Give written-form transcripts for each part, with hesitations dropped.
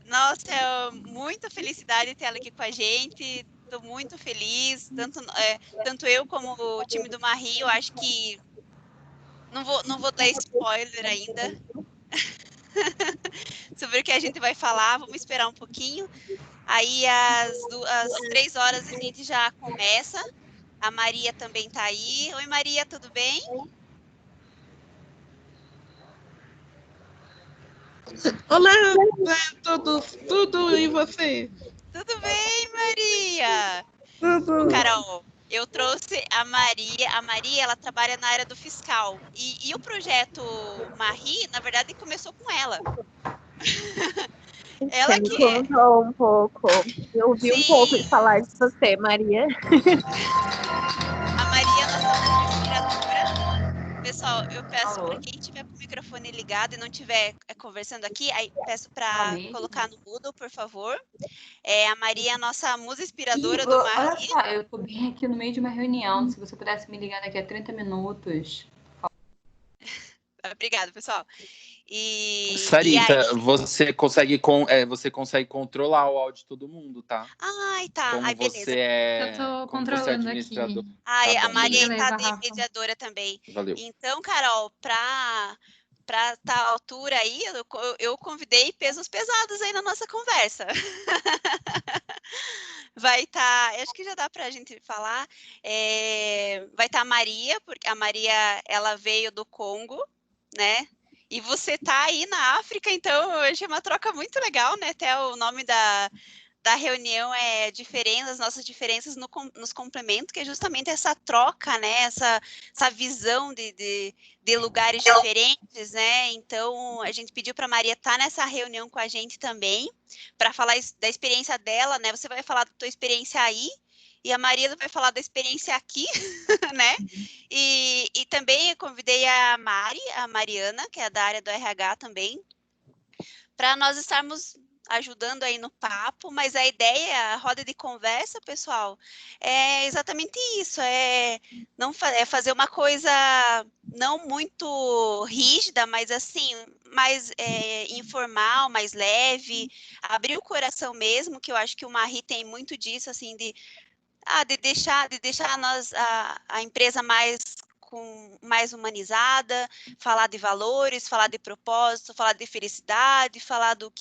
Nossa, muita felicidade ter ela aqui com a gente. Estou muito feliz, tanto eu como o time do Marie. Eu acho que não vou dar spoiler ainda sobre o que a gente vai falar. Vamos esperar um pouquinho. Aí às 3 horas a gente já começa. A Maria também está aí. Oi, Maria, tudo bem? Olá, tudo e você? Tudo bem, Maria? Ô, Tudo. Carol, eu trouxe a Maria. A Maria, ela trabalha na área do fiscal. E o projeto Marie, na verdade, começou com ela. Você Ela me que é. contou um pouco. Eu ouvi um pouco de Sim, falar de você, Maria. a Maria é a nossa musa inspiradora. Pessoal, eu peço para Alô? quem tiver com o microfone ligado e não estiver conversando aqui, aí peço Fala para mesmo? colocar no mudo, por favor. A Maria é a nossa musa inspiradora do Olha Marie. só, eu tô bem aqui no meio de uma reunião. Se você pudesse me ligar daqui a 30 minutos. Obrigada, pessoal. E aí, Sarita, você consegue controlar o áudio de todo mundo, tá? ai, tá. Como Ai, beleza. Eu tô como você é controlando administrador. aqui. Ai, Tá a bom, Maria beleza. está Beleza, de Rafa. mediadora também. Valeu. Então, Carol, para estar à altura aí, eu convidei pesos pesados aí na nossa conversa. Vai estar, acho que já dá para a gente falar, vai estar a Maria, porque a Maria, ela veio do Congo, né? E você tá aí na África, então hoje é uma troca muito legal, né? Até o nome da reunião é diferença, as nossas diferenças nos complementos, que é justamente essa troca, né? Essa visão de lugares diferentes, né? Então, a gente pediu para a Maria estar nessa reunião com a gente também, para falar da experiência dela, né? Você vai falar da tua experiência aí, e a Maria vai falar da experiência aqui, né? E também eu convidei a Mariana, que é da área do RH também, para nós estarmos ajudando aí no papo, mas a ideia, a roda de conversa, pessoal, é exatamente isso, é fazer uma coisa não muito rígida, mas assim, mais informal, mais leve, abrir o coração mesmo, que eu acho que o Marie tem muito disso, assim, de deixar a empresa mais humanizada, falar de valores, falar de propósito, falar de felicidade, falar do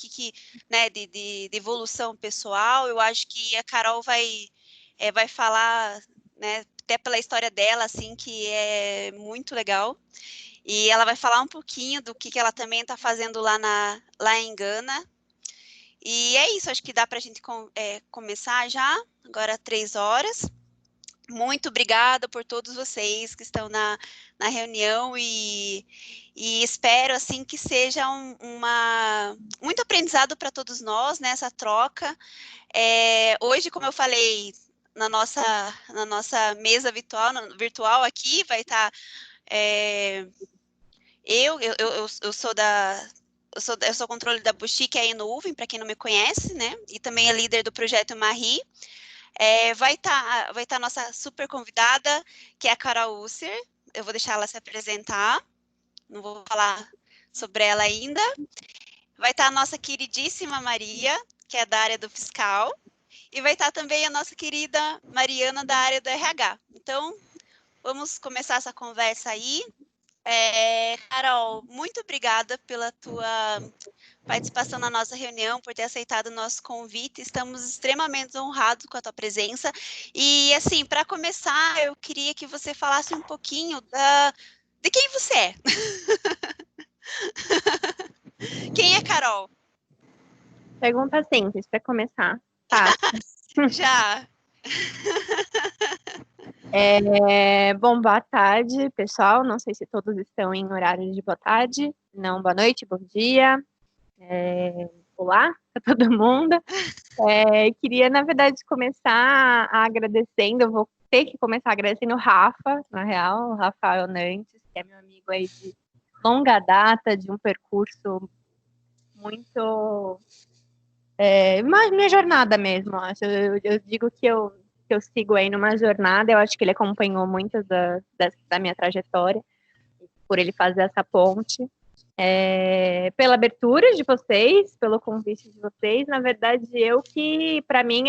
né, de evolução pessoal. Eu acho que a Carol vai falar, né, até pela história dela, assim, que é muito legal. E ela vai falar um pouquinho do que ela também está fazendo lá em Gana. E é isso, acho que dá para a gente começar já, agora 3 horas. Muito obrigada por todos vocês que estão na reunião e espero assim que seja muito aprendizado para todos nós nessa troca. Hoje, como eu falei, na nossa mesa virtual aqui vai estar eu sou controle da Boutique aí no Uvem, para quem não me conhece, né? E também é líder do projeto Marie. Vai estar a nossa super convidada, que é a Carol Usser. Eu vou deixar ela se apresentar. Não vou falar sobre ela ainda. Vai estar a nossa queridíssima Maria, que é da área do fiscal. E vai estar também a nossa querida Mariana, da área do RH. Então, vamos começar essa conversa aí. Carol, muito obrigada pela tua participação na nossa reunião, por ter aceitado o nosso convite. Estamos extremamente honrados com a tua presença. E, assim, para começar, eu queria que você falasse um pouquinho de quem você é. Quem é Carol? Pergunta simples para começar. Fácil. Já. Bom, boa tarde, pessoal. Não sei se todos estão em horário de boa tarde. Não, boa noite, bom dia. Olá para todo mundo. Queria, na verdade, começar agradecendo. Eu vou ter que começar agradecendo o Rafa, na real, o Rafael Nantes, que é meu amigo aí de longa data, de um percurso muito... minha jornada mesmo, acho. Eu digo que eu sigo aí numa jornada. Eu acho que ele acompanhou muitas da minha trajetória, por ele fazer essa ponte. pela abertura de vocês, pelo convite de vocês. Na verdade, para mim,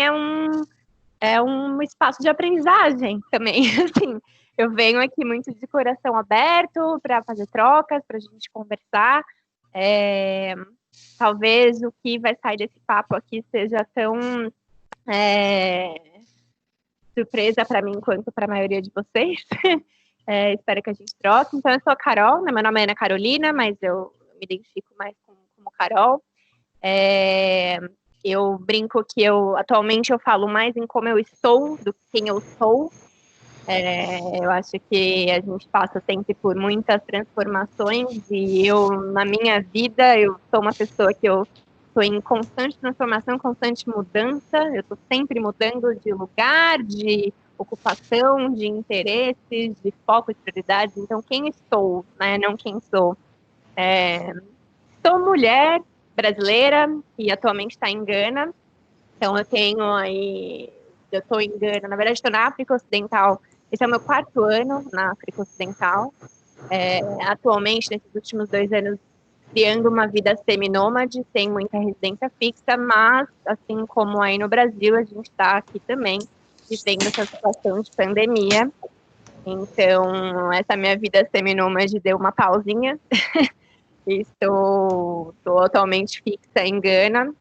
é um espaço de aprendizagem também. Assim, eu venho aqui muito de coração aberto para fazer trocas, para a gente conversar. Talvez o que vai sair desse papo aqui seja tão surpresa para mim quanto para a maioria de vocês. Espero que a gente troque. Então, eu sou a Carol, né? Meu nome é Ana Carolina, mas eu me identifico mais como Carol. Eu brinco que atualmente eu falo mais em como eu estou do que quem eu sou. Eu acho que a gente passa sempre por muitas transformações e na minha vida, eu sou uma pessoa que eu estou em constante transformação, constante mudança. Eu estou sempre mudando de lugar, de ocupação, de interesses, de foco, de prioridades. Então, quem estou, né? Não quem sou. Sou mulher brasileira e atualmente está em Gana. Então, eu estou em Gana, na verdade estou na África Ocidental. Esse é o meu 4º ano na África Ocidental. Atualmente, nesses últimos 2 anos, criando uma vida seminômade, sem muita residência fixa, mas, assim como aí no Brasil, a gente está aqui também, vivendo essa situação de pandemia. Então, essa minha vida seminômade deu uma pausinha. Estou atualmente fixa em Gana.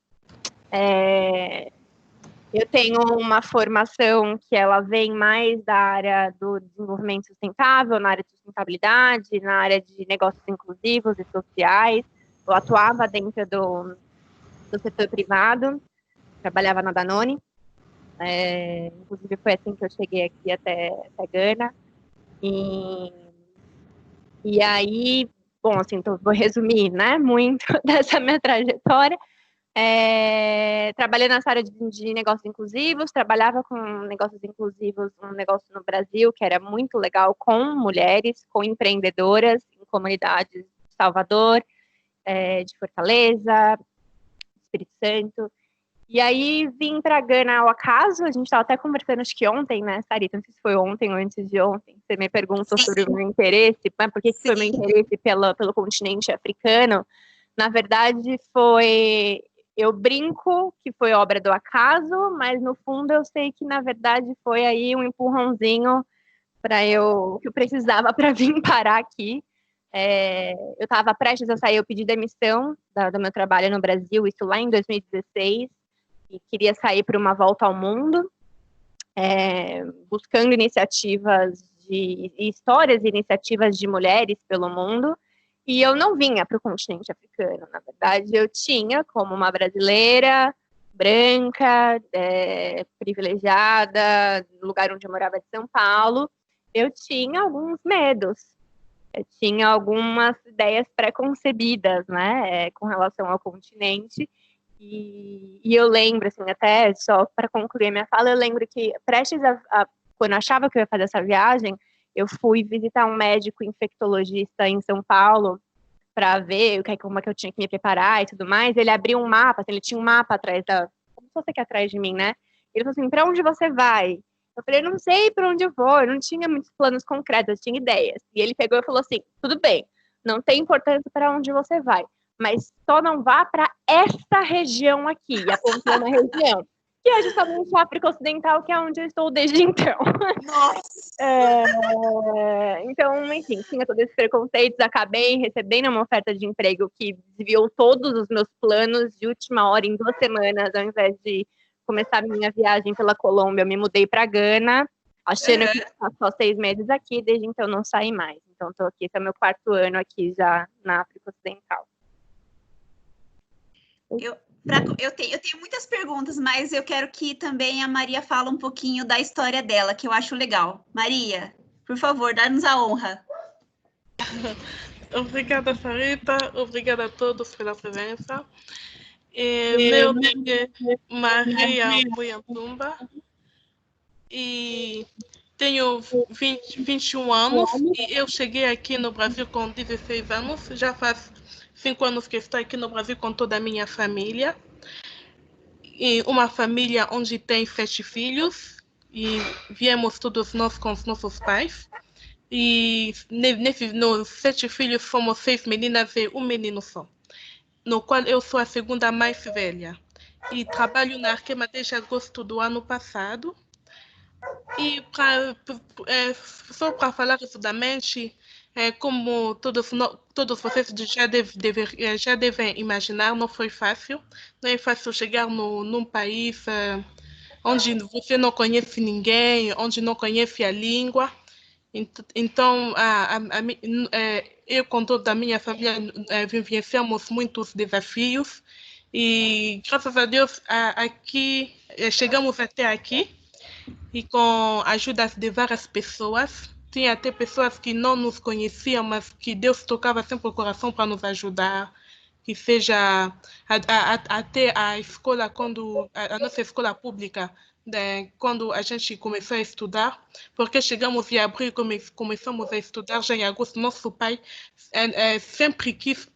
Eu tenho uma formação que ela vem mais da área do desenvolvimento sustentável, na área de sustentabilidade, na área de negócios inclusivos e sociais. Eu atuava dentro do setor privado, trabalhava na Danone. Inclusive foi assim que eu cheguei aqui até Gana. E aí, bom, assim, vou resumir, né, muito dessa minha trajetória. Trabalhei nessa área de negócios inclusivos, trabalhava com negócios inclusivos, um negócio no Brasil que era muito legal com mulheres, com empreendedoras em comunidades de Salvador, de Fortaleza, Espírito Santo. E aí vim para Gana ao acaso, a gente estava até conversando acho que ontem, né, Sarita? Não sei se foi ontem ou antes de ontem, você me perguntou sobre o meu interesse, né? Por que foi o meu interesse pelo continente africano? Na verdade eu brinco que foi obra do acaso, mas no fundo eu sei que na verdade foi aí um empurrãozinho que eu precisava para vir parar aqui. Eu estava prestes a sair, eu pedi demissão do meu trabalho no Brasil, isso lá em 2016, e queria sair para uma volta ao mundo, buscando histórias e iniciativas de mulheres pelo mundo. E eu não vinha para o continente africano, na verdade, eu tinha como uma brasileira, branca, privilegiada, no lugar onde eu morava de São Paulo, eu tinha alguns medos, eu tinha algumas ideias pré-concebidas, né, com relação ao continente, e eu lembro, assim, até só para concluir a minha fala, eu lembro que quando eu achava que eu ia fazer essa viagem, eu fui visitar um médico infectologista em São Paulo para ver como é que eu tinha que me preparar e tudo mais. Ele abriu um mapa, assim, ele tinha um mapa atrás como se fosse aqui atrás de mim, né? Ele falou assim, para onde você vai? Eu falei, não sei para onde eu vou, eu não tinha muitos planos concretos, eu tinha ideias. E ele pegou e falou assim, tudo bem, não tem importância para onde você vai, mas só não vá para essa região aqui, e apontou na região. Que é justamente a África Ocidental, que é onde eu estou desde então. Nossa! Então, enfim, tinha todos esses preconceitos, acabei recebendo uma oferta de emprego que desviou todos os meus planos de última hora, em 2 semanas, ao invés de começar minha viagem pela Colômbia, eu me mudei para Gana, achando que ia ficar só 6 meses aqui, desde então não saí mais. Então, estou aqui, esse é o meu 4º ano aqui já na África Ocidental. Eu tenho muitas perguntas, mas eu quero que também a Maria fale um pouquinho da história dela, que eu acho legal. Maria, por favor, dá-nos a honra. Obrigada, Sarita. Obrigada a todos pela presença. Meu nome é Maria Mbuyantumba e tenho 21 anos e eu cheguei aqui no Brasil com 16 anos. Já faz 5 anos que estou aqui no Brasil com toda a minha família. E uma família onde tem 7 filhos e viemos todos nós com os nossos pais. E nos 7 filhos fomos 6 meninas e um menino só, no qual eu sou a segunda mais velha. E trabalho na Arkema desde agosto do ano passado. E só para falar rapidamente, como todos vocês já devem imaginar, não foi fácil. Não é fácil chegar num país onde você não conhece ninguém, onde não conhece a língua. Então, eu com toda a minha família vivenciamos muitos desafios e, graças a Deus, aqui chegamos até aqui e com a ajuda de várias pessoas. Tinha até pessoas que não nos conheciam, mas que Deus tocava sempre o coração para nos ajudar, que seja até a escola, quando a nossa escola pública, quando a gente começou a estudar, porque chegamos em abril e começamos a estudar já em agosto. Nosso pai sempre quis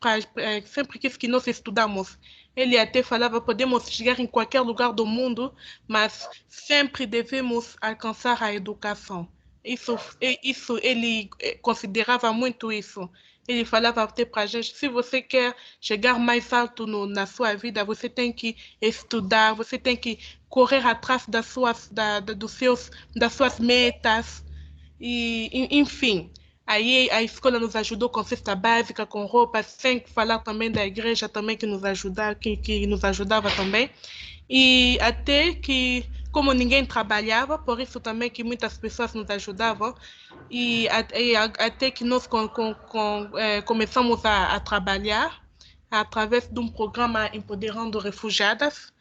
que nós estudamos. Ele até falava, podemos chegar em qualquer lugar do mundo, mas sempre devemos alcançar a educação. Isso ele considerava muito isso. Ele falava até para a gente, se você quer chegar mais alto na sua vida, você tem que estudar, você tem que correr atrás das suas metas. Enfim, aí a escola nos ajudou com cesta básica, com roupa, sem falar também da igreja também que nos ajudava também. E até que, como ninguém trabalhava, por isso também que muitas pessoas nos ajudavam, até que nós começamos a trabalhar através de um programa Empoderando Refugiadas,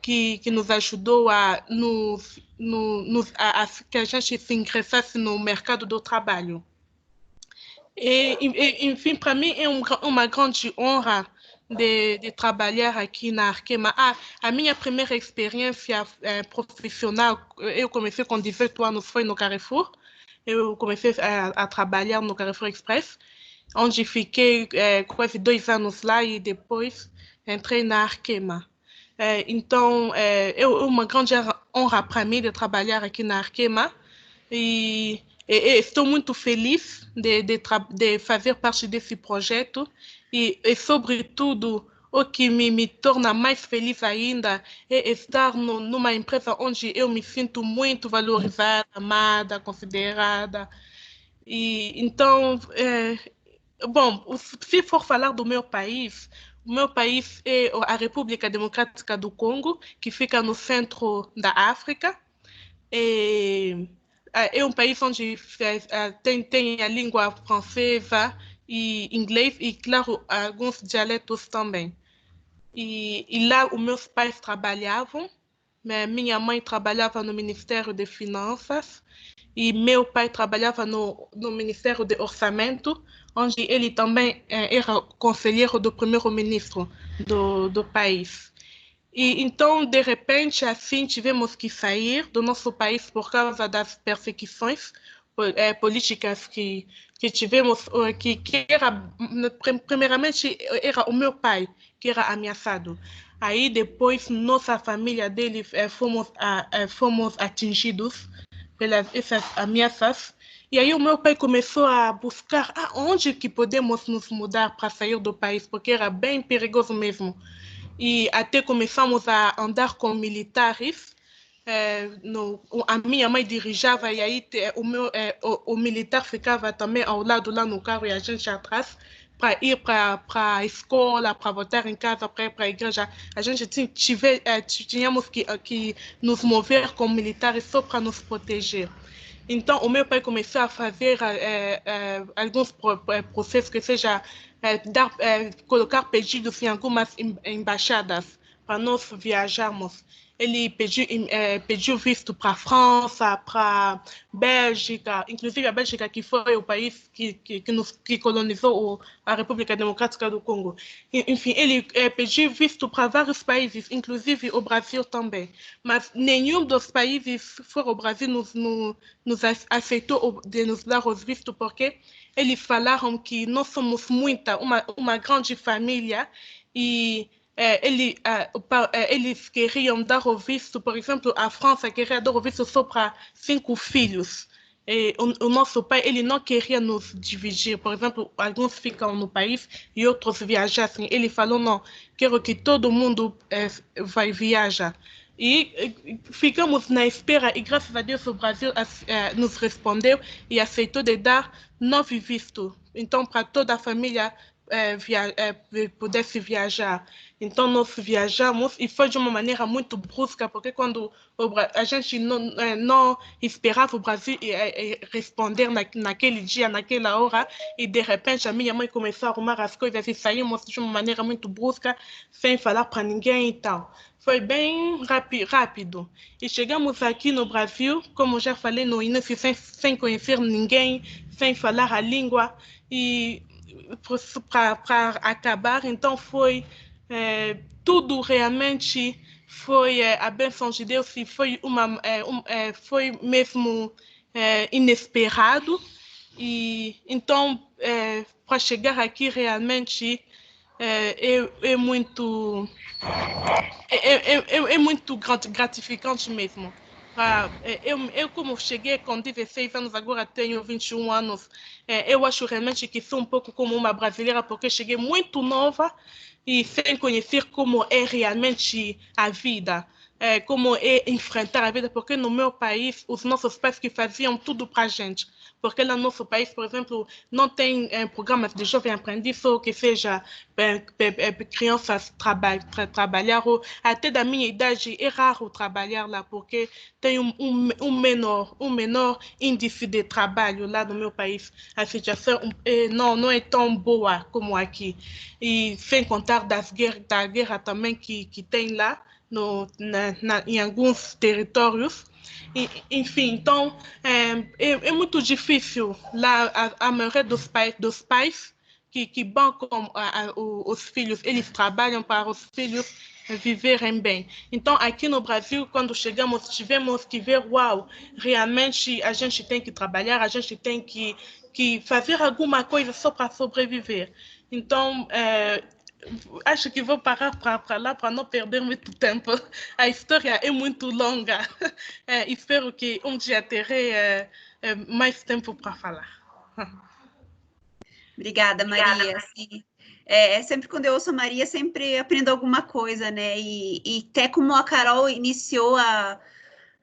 que nos ajudou que a gente se ingressasse no mercado do trabalho. Enfim, para mim é uma grande honra de trabalhar aqui na Arkema. A minha primeira experiência profissional, eu comecei com 18 anos, foi no Carrefour. Eu comecei a trabalhar no Carrefour Express, onde fiquei quase 2 anos lá e depois entrei na Arkema. Então, é uma grande honra para mim de trabalhar aqui na Arkema e estou muito feliz de fazer parte desse projeto e sobretudo, o que me torna mais feliz ainda é estar numa empresa onde eu me sinto muito valorizada, amada, considerada. Então, bom, se for falar do meu país, o meu país é a República Democrática do Congo, que fica no centro da África. É um país onde tem a língua francesa e inglês e, claro, alguns dialetos também. E lá os meus pais trabalhavam, minha mãe trabalhava no Ministério de Finanças e meu pai trabalhava no Ministério de Orçamento, onde ele também era conselheiro do primeiro-ministro do país. E então, de repente, assim, tivemos que sair do nosso país por causa das perseguições políticas que tivemos, que era, primeiramente, era o meu pai que era ameaçado. Aí, depois, nossa família dele fomos atingidos pelas essas ameaças. E aí o meu pai começou a buscar aonde que podemos nos mudar para sair do país, porque era bem perigoso mesmo. E até começamos a andar com militares. A minha mãe dirigiava e aí o militar ficava também ao lado lá no carro e a gente atrás para ir para a escola, para voltar em casa, para ir para a igreja. A gente tínhamos que nos mover com militares só para nos proteger. Então, o meu pai começou a fazer alguns processos, que seja colocar pedidos em algumas embaixadas para nós viajarmos. Ele pediu visto para a França, para a Bélgica, inclusive a Bélgica, que foi o país que colonizou a República Democrática do Congo. Enfim, ele pediu visto para vários países, inclusive o Brasil também. Mas nenhum dos países fora o Brasil nos aceitou de nos dar os vistos, porque eles falaram que nós somos uma grande família e eles queriam dar o visto, por exemplo, a França queria dar o visto só para 5 filhos. o nosso pai, ele não queria nos dividir. Por exemplo, alguns ficam no país e outros viajassem. Ele falou, não, quero que todo mundo vai viajar. E ficamos na espera e, graças a Deus, o Brasil nos respondeu e aceitou de dar 9 vistos. Então, para toda a família pudesse viajar. Então, nós viajamos e foi de uma maneira muito brusca, porque quando a gente não esperava o Brasil responder naquele dia, naquela hora, e de repente a minha mãe começou a arrumar as coisas e saímos de uma maneira muito brusca, sem falar para ninguém e tal. Foi bem rápido. E chegamos aqui no Brasil, como já falei no início, sem conhecer ninguém, sem falar a língua, e para acabar, então foi tudo realmente foi a bênção de Deus e foi foi mesmo inesperado. E então para chegar aqui realmente é muito gratificante mesmo. Eu, como cheguei com 16 anos, agora tenho 21 anos, eu acho realmente que sou um pouco como uma brasileira, porque cheguei muito nova e sem conhecer como é realmente a vida, como é enfrentar a vida, porque no meu país, os nossos pais que faziam tudo para a gente. Porque lá no nosso país, por exemplo, não tem programas de jovem aprendiz ou que seja crianças trabalhar, ou até da minha idade é raro trabalhar lá, porque tem um menor índice de trabalho lá no meu país. A situação não é tão boa como aqui. E sem contar da guerra também que tem lá em alguns territórios. Enfim, então é muito difícil lá a maioria dos pais que bancam os filhos, eles trabalham para os filhos viverem bem. Então, aqui no Brasil, quando chegamos, tivemos que ver, uau, realmente a gente tem que trabalhar, a gente tem que fazer alguma coisa só para sobreviver. Então, acho que vou parar para lá para não perder muito tempo. A história é muito longa. Espero que um dia terei mais tempo para falar. Obrigada, Maria. Assim, sempre quando eu ouço a Maria, sempre aprendo alguma coisa, né? E até como a Carol iniciou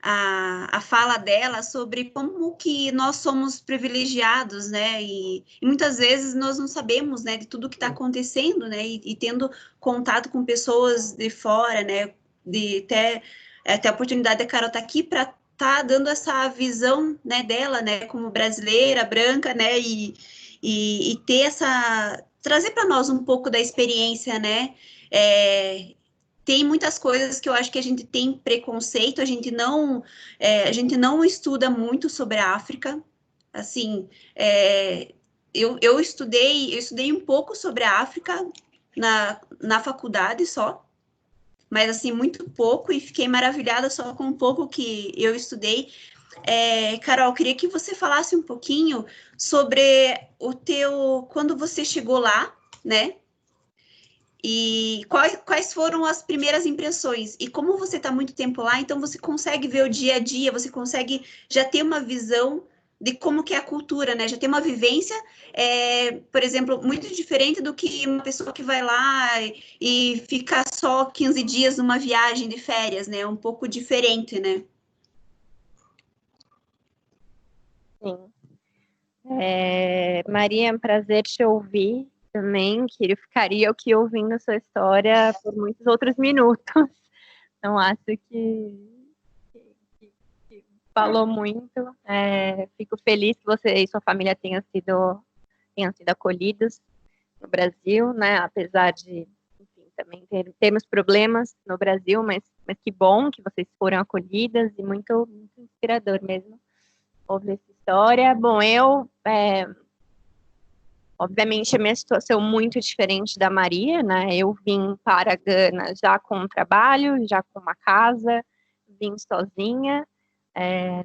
a fala dela sobre como que nós somos privilegiados, né? E muitas vezes nós não sabemos, né, de tudo que está acontecendo, né? E tendo contato com pessoas de fora, né? De ter a oportunidade da Carol estar aqui para estar dando essa visão, né, dela, né, como brasileira, branca, né? E ter trazer para nós um pouco da experiência, né? Tem muitas coisas que eu acho que a gente tem preconceito, a gente não estuda muito sobre a África. Assim, eu estudei um pouco sobre a África na faculdade só, mas assim, muito pouco, e fiquei maravilhada só com um pouco que eu estudei. Carol, queria que você falasse um pouquinho sobre quando você chegou lá, né? E quais foram as primeiras impressões? E como você está muito tempo lá, então você consegue ver o dia a dia, você consegue já ter uma visão de como que é a cultura, né? Já ter uma vivência, por exemplo, muito diferente do que uma pessoa que vai lá e fica só 15 dias numa viagem de férias, né? Um pouco diferente, né? Sim. Maria, é um prazer te ouvir também, que eu ficaria aqui ouvindo a sua história por muitos outros minutos. Não acho que falou muito. Fico feliz que você e sua família tenham sido acolhidos no Brasil, né? Apesar de, enfim, também termos problemas no Brasil, mas que bom que vocês foram acolhidas e muito, muito inspirador mesmo ouvir essa história. Bom, obviamente, a minha situação é muito diferente da Maria, né? Eu vim para a Gana já com um trabalho, já com uma casa, vim sozinha,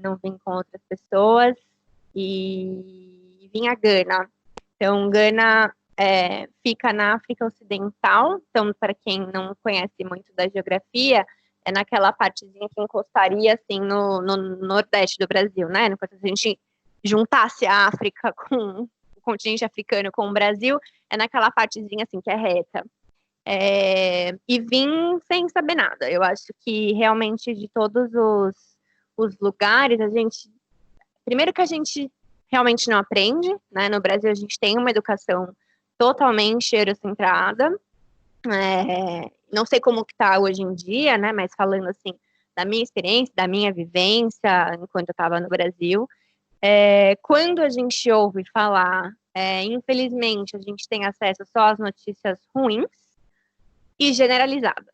não vim com outras pessoas, e vim a Gana. Então, Gana fica na África Ocidental. Então, para quem não conhece muito da geografia, é naquela partezinha que encostaria, assim, no nordeste do Brasil, né? Enquanto a gente juntasse a África com o continente africano com o Brasil, é naquela partezinha assim que é reta. E vim sem saber nada. Eu acho que realmente de todos os lugares, primeiro que a gente realmente não aprende, né? No Brasil a gente tem uma educação totalmente eurocentrada. Não sei como que tá hoje em dia, né? Mas falando assim da minha experiência, da minha vivência enquanto eu estava no Brasil, quando a gente ouve falar, infelizmente a gente tem acesso só às notícias ruins e generalizadas,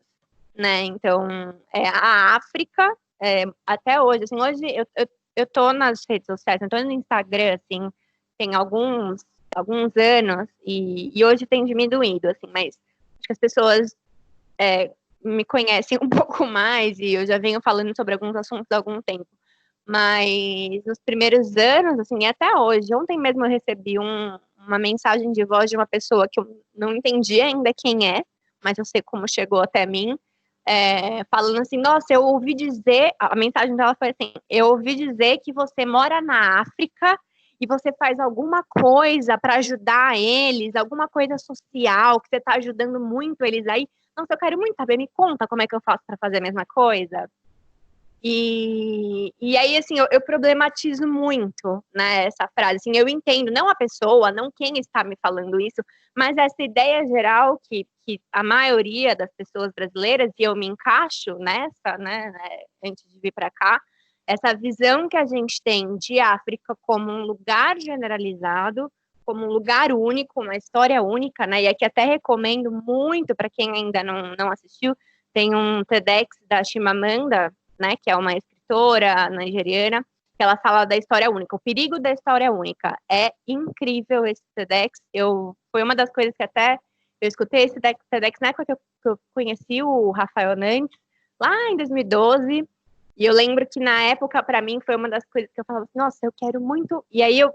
né? Então, a África, até hoje, assim, hoje eu tô nas redes sociais, eu tô no Instagram, assim, tem alguns anos, e hoje tem diminuído, assim, mas acho que as pessoas me conhecem um pouco mais, e eu já venho falando sobre alguns assuntos há algum tempo. Mas nos primeiros anos, assim, e até hoje, ontem mesmo eu recebi uma mensagem de voz de uma pessoa que eu não entendi ainda quem é, mas eu sei como chegou até mim, falando assim, nossa, eu ouvi dizer, a mensagem dela foi assim, eu ouvi dizer que você mora na África e você faz alguma coisa para ajudar eles, alguma coisa social, que você está ajudando muito eles aí. Nossa, eu quero muito saber, me conta como é que eu faço para fazer a mesma coisa. E aí, assim, eu problematizo muito, né, essa frase, assim, eu entendo, não a pessoa, não quem está me falando isso, mas essa ideia geral que a maioria das pessoas brasileiras, e eu me encaixo nessa, né, antes de vir para cá, essa visão que a gente tem de África como um lugar generalizado, como um lugar único, uma história única, né, e aqui até recomendo muito para quem ainda não assistiu, tem um TEDx da Chimamanda, né, que é uma escritora nigeriana, que ela fala da história única, o perigo da história única. É incrível esse TEDx. Foi uma das coisas que até eu escutei esse TEDx na época que eu conheci o Rafael Nantes, lá em 2012, e eu lembro que na época, para mim, foi uma das coisas que eu falava assim, nossa, eu quero muito... E aí eu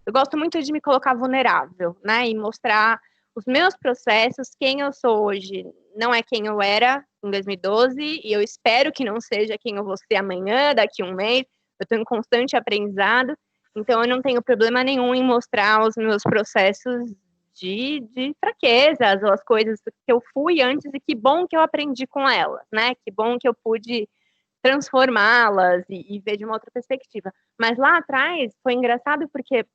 gosto muito de me colocar vulnerável, né, e mostrar os meus processos, quem eu sou hoje, não é quem eu era em 2012, e eu espero que não seja quem eu vou ser amanhã, daqui a um mês. Eu estou em constante aprendizado, então eu não tenho problema nenhum em mostrar os meus processos de fraquezas, ou as coisas que eu fui antes, e que bom que eu aprendi com elas, né? Que bom que eu pude transformá-las e ver de uma outra perspectiva. Mas lá atrás foi engraçado porque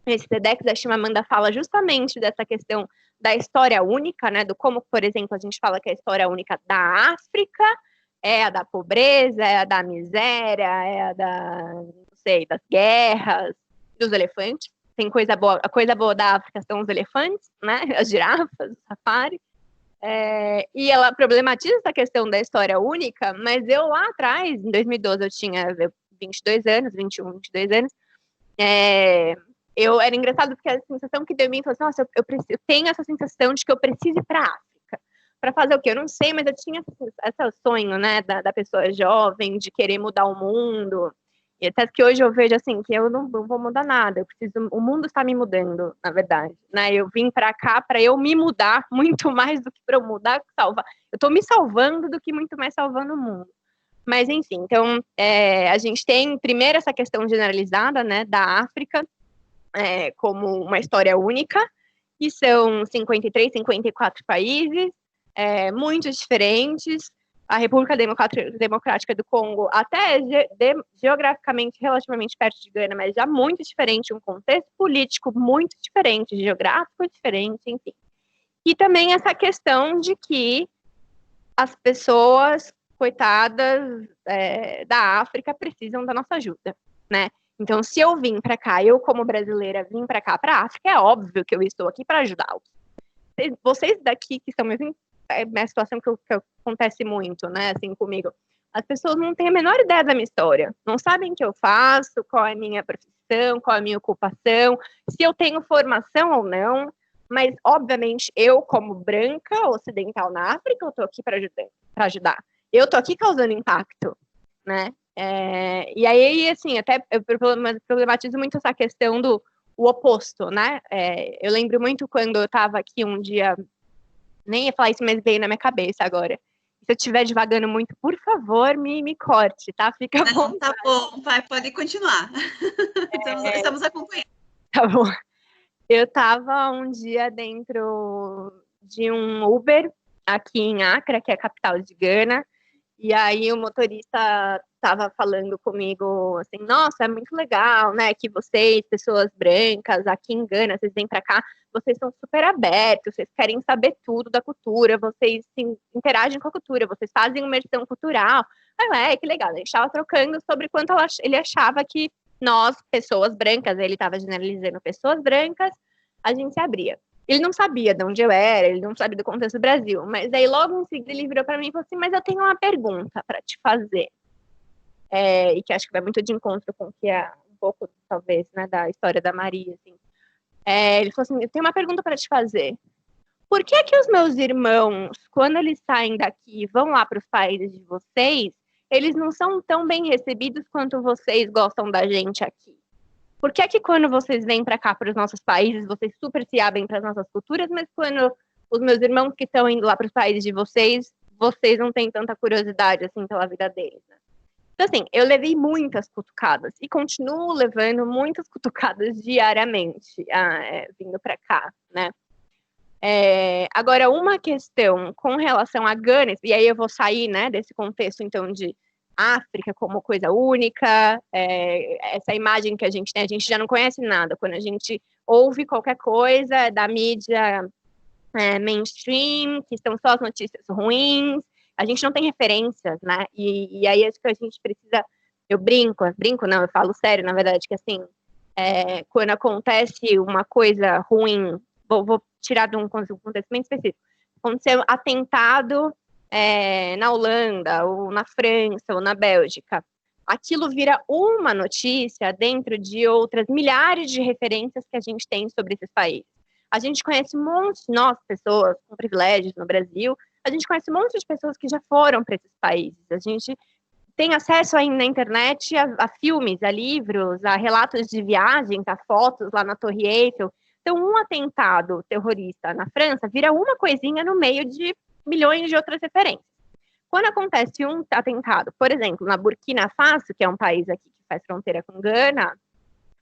esse TEDx da Chimamanda fala justamente dessa questão da história única, né, do como, por exemplo, a gente fala que a história única da África é a da pobreza, é a da miséria, é a não sei, das guerras, dos elefantes. Tem coisa boa, a coisa boa da África são os elefantes, né, as girafas, o safari. E ela problematiza essa questão da história única, mas eu lá atrás, em 2012, eu tinha 22 anos, 21, 22 anos, era engraçado porque a sensação que deu em mim foi assim, nossa, eu tenho essa sensação de que eu preciso ir para a África. Para fazer o quê? Eu não sei, mas eu tinha esse sonho, né, da pessoa jovem, de querer mudar o mundo. E até que hoje eu vejo assim, que eu não vou mudar nada, o mundo está me mudando, na verdade, né? Eu vim para cá para eu me mudar muito mais do que para eu mudar, salvar. Eu estou me salvando do que muito mais salvando o mundo. Mas enfim, então a gente tem primeiro essa questão generalizada, né, da África, como uma história única, e são 53, 54 países, muito diferentes. A República Democrática do Congo até geograficamente relativamente perto de Gana, mas já muito diferente, um contexto político muito diferente, geográfico diferente, enfim. E também essa questão de que as pessoas, coitadas, da África, precisam da nossa ajuda, né? Então, se eu vim para cá, eu como brasileira vim para cá, para a África, é óbvio que eu estou aqui para ajudá-los. Vocês daqui que estão me ouvindo, é uma situação que acontece muito, né, assim, comigo. As pessoas não têm a menor ideia da minha história, não sabem o que eu faço, qual é a minha profissão, qual é a minha ocupação, se eu tenho formação ou não, mas, obviamente, eu, como branca ocidental na África, eu estou aqui para ajudar. Eu estou aqui causando impacto, né? E aí, assim, até eu problematizo muito essa questão do oposto, né? Eu lembro muito quando eu estava aqui um dia, nem ia falar isso, mas veio na minha cabeça agora. Se eu estiver divagando muito, por favor, me corte, tá? Fica bom. Não, tá bom, pode continuar. Estamos acompanhando. Tá bom. Eu tava um dia dentro de um Uber aqui em Accra, que é a capital de Gana, e aí o motorista tava falando comigo assim, nossa, é muito legal, né, que vocês, pessoas brancas aqui em Gana, vocês vêm pra cá, vocês são super abertos, vocês querem saber tudo da cultura, vocês interagem com a cultura, vocês fazem imersão cultural. Aí, que legal, a gente tava trocando sobre quanto ele achava que nós, pessoas brancas, ele estava generalizando pessoas brancas, a gente se abria. Ele não sabia de onde eu era, ele não sabia do contexto do Brasil, mas aí logo em seguida ele virou para mim e falou assim, mas eu tenho uma pergunta para te fazer, e que acho que vai muito de encontro com o que é um pouco, talvez, né, da história da Maria, assim. Ele falou assim, eu tenho uma pergunta para te fazer. Por que os meus irmãos, quando eles saem daqui e vão lá para os países de vocês, eles não são tão bem recebidos quanto vocês gostam da gente aqui? Por que quando vocês vêm para cá, para os nossos países, vocês super se abrem para as nossas culturas, mas quando os meus irmãos que estão indo lá para os países de vocês não têm tanta curiosidade, assim, pela vida deles, né? Então, assim, eu levei muitas cutucadas e continuo levando muitas cutucadas diariamente, vindo para cá, né? Agora, uma questão com relação a Gana, e aí eu vou sair, né, desse contexto, então, de África como coisa única, essa imagem que a gente tem, a gente já não conhece nada. Quando a gente ouve qualquer coisa da mídia mainstream, que são só as notícias ruins, a gente não tem referências, né? E aí acho que a gente precisa... Eu não, eu falo sério, na verdade, que assim, quando acontece uma coisa ruim, vou tirar de um contexto bem específico, aconteceu atentado na Holanda, ou na França, ou na Bélgica, aquilo vira uma notícia dentro de outras milhares de referências que a gente tem sobre esses países. A gente conhece um monte, nós, pessoas com privilégios no Brasil, a gente conhece um monte de pessoas que já foram para esses países. A gente tem acesso aí na internet a filmes, a livros, a relatos de viagens, a fotos lá na Torre Eiffel. Então, um atentado terrorista na França vira uma coisinha no meio de milhões de outras referências. Quando acontece um atentado, por exemplo, na Burkina Faso, que é um país aqui que faz fronteira com Gana,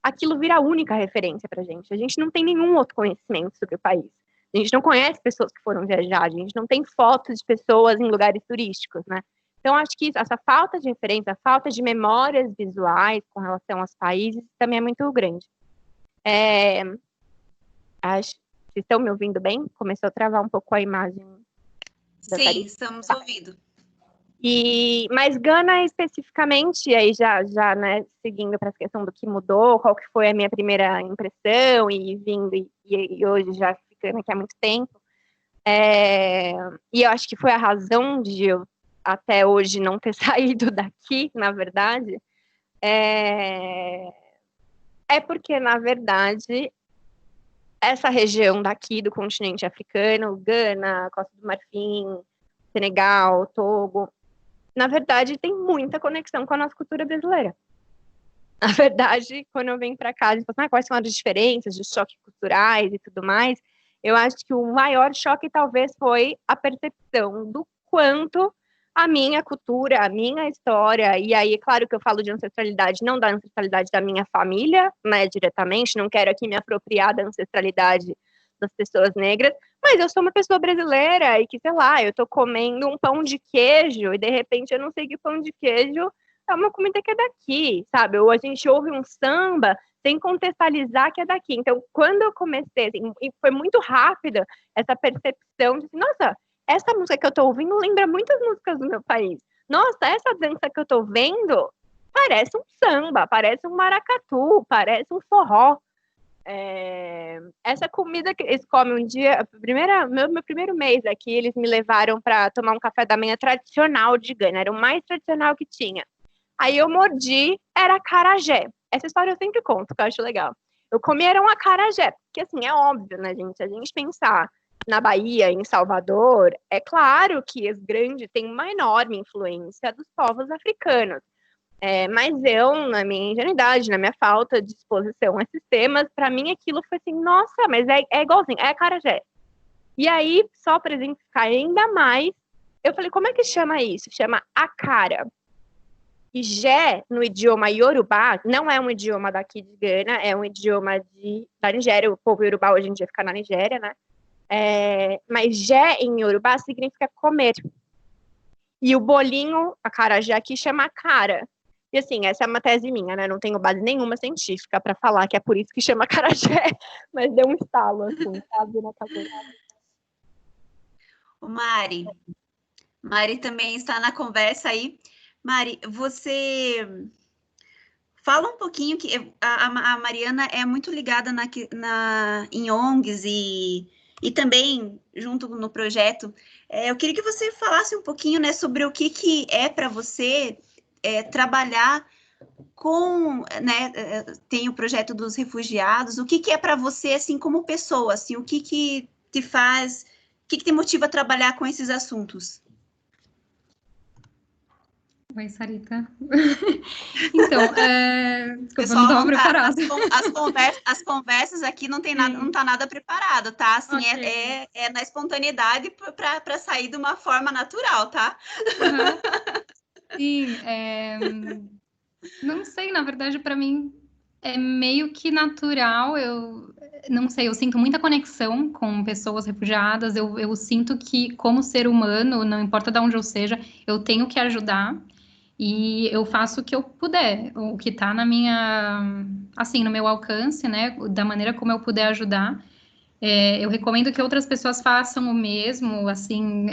aquilo vira a única referência pra gente. A gente não tem nenhum outro conhecimento sobre o país. A gente não conhece pessoas que foram viajar, a gente não tem fotos de pessoas em lugares turísticos, né? Então, acho que essa falta de referência, a falta de memórias visuais com relação aos países também é muito grande. Vocês estão me ouvindo bem? Começou a travar um pouco a imagem. Sim, estamos ouvindo. Mas Gana especificamente, aí já né, seguindo para a questão do que mudou, qual que foi a minha primeira impressão, e vindo, e hoje já ficando aqui há muito tempo, e eu acho que foi a razão de eu até hoje não ter saído daqui, na verdade, porque, na verdade, essa região daqui do continente africano, Gana, Costa do Marfim, Senegal, Togo, na verdade, tem muita conexão com a nossa cultura brasileira. Na verdade, quando eu venho para cá, a gente fala, quais são as diferenças, os choques culturais e tudo mais, eu acho que o maior choque talvez foi a percepção do quanto a minha cultura, a minha história, e aí, claro que eu falo de ancestralidade, não da ancestralidade da minha família, né, diretamente, não quero aqui me apropriar da ancestralidade das pessoas negras, mas eu sou uma pessoa brasileira e que, sei lá, eu tô comendo um pão de queijo e de repente eu não sei que pão de queijo é uma comida que é daqui, sabe? Ou a gente ouve um samba sem contextualizar que é daqui. Então, quando eu comecei, assim, e foi muito rápida essa percepção de, nossa, essa música que eu tô ouvindo lembra muitas músicas do meu país. Nossa, essa dança que eu tô vendo parece um samba, parece um maracatu, parece um forró. Essa comida que eles comem um dia, meu primeiro mês aqui, eles me levaram para tomar um café da manhã tradicional de Gana, era o mais tradicional que tinha. Aí eu mordi, era acarajé. Essa história eu sempre conto, que eu acho legal. Eu comi, era um acarajé, porque assim, é óbvio, né, gente? Se a gente pensar na Bahia, em Salvador, é claro que as grandes têm uma enorme influência dos povos africanos. Mas eu, na minha ingenuidade, na minha falta de exposição a esses temas, para mim aquilo foi assim, nossa, mas é igualzinho, é acarajé. E aí, só para exemplificar ainda mais, Eu falei, como é que chama isso? Chama akara. E Jé, no idioma Yorubá, não é um idioma daqui de Gana, é um idioma da Nigéria. O povo Yorubá hoje em dia fica na Nigéria, né? Mas Jé em Yorubá significa comer. E o bolinho, acarajé aqui, chama cara. E assim, essa é uma tese minha, né? Não tenho base nenhuma científica para falar que é por isso que chama acarajé, mas deu um estalo, assim, sabe, na cabeça. O Mari também está na conversa aí. Mari, você fala um pouquinho que a Mariana é muito ligada em ONGs e também junto no projeto. Eu queria que você falasse um pouquinho, né, sobre o que é para você trabalhar com, né, tem o projeto dos refugiados. O que é para você, assim, como pessoa, assim, o que te faz, o que te motiva a trabalhar com esses assuntos? Oi, Sarita. Então, Pessoal, não estava preparada. As conversas aqui não tem nada, não tá nada preparado, tá? Assim, Okay. É na espontaneidade para sair de uma forma natural, tá? Sim, não sei, na verdade, para mim é meio que natural. Eu não sei, eu sinto muita conexão com pessoas refugiadas. Eu sinto que, como ser humano, não importa de onde eu seja, eu tenho que ajudar. E eu faço o que eu puder, o que está na minha, assim, no meu alcance, né? Da maneira como eu puder ajudar. Eu recomendo que outras pessoas façam o mesmo, assim,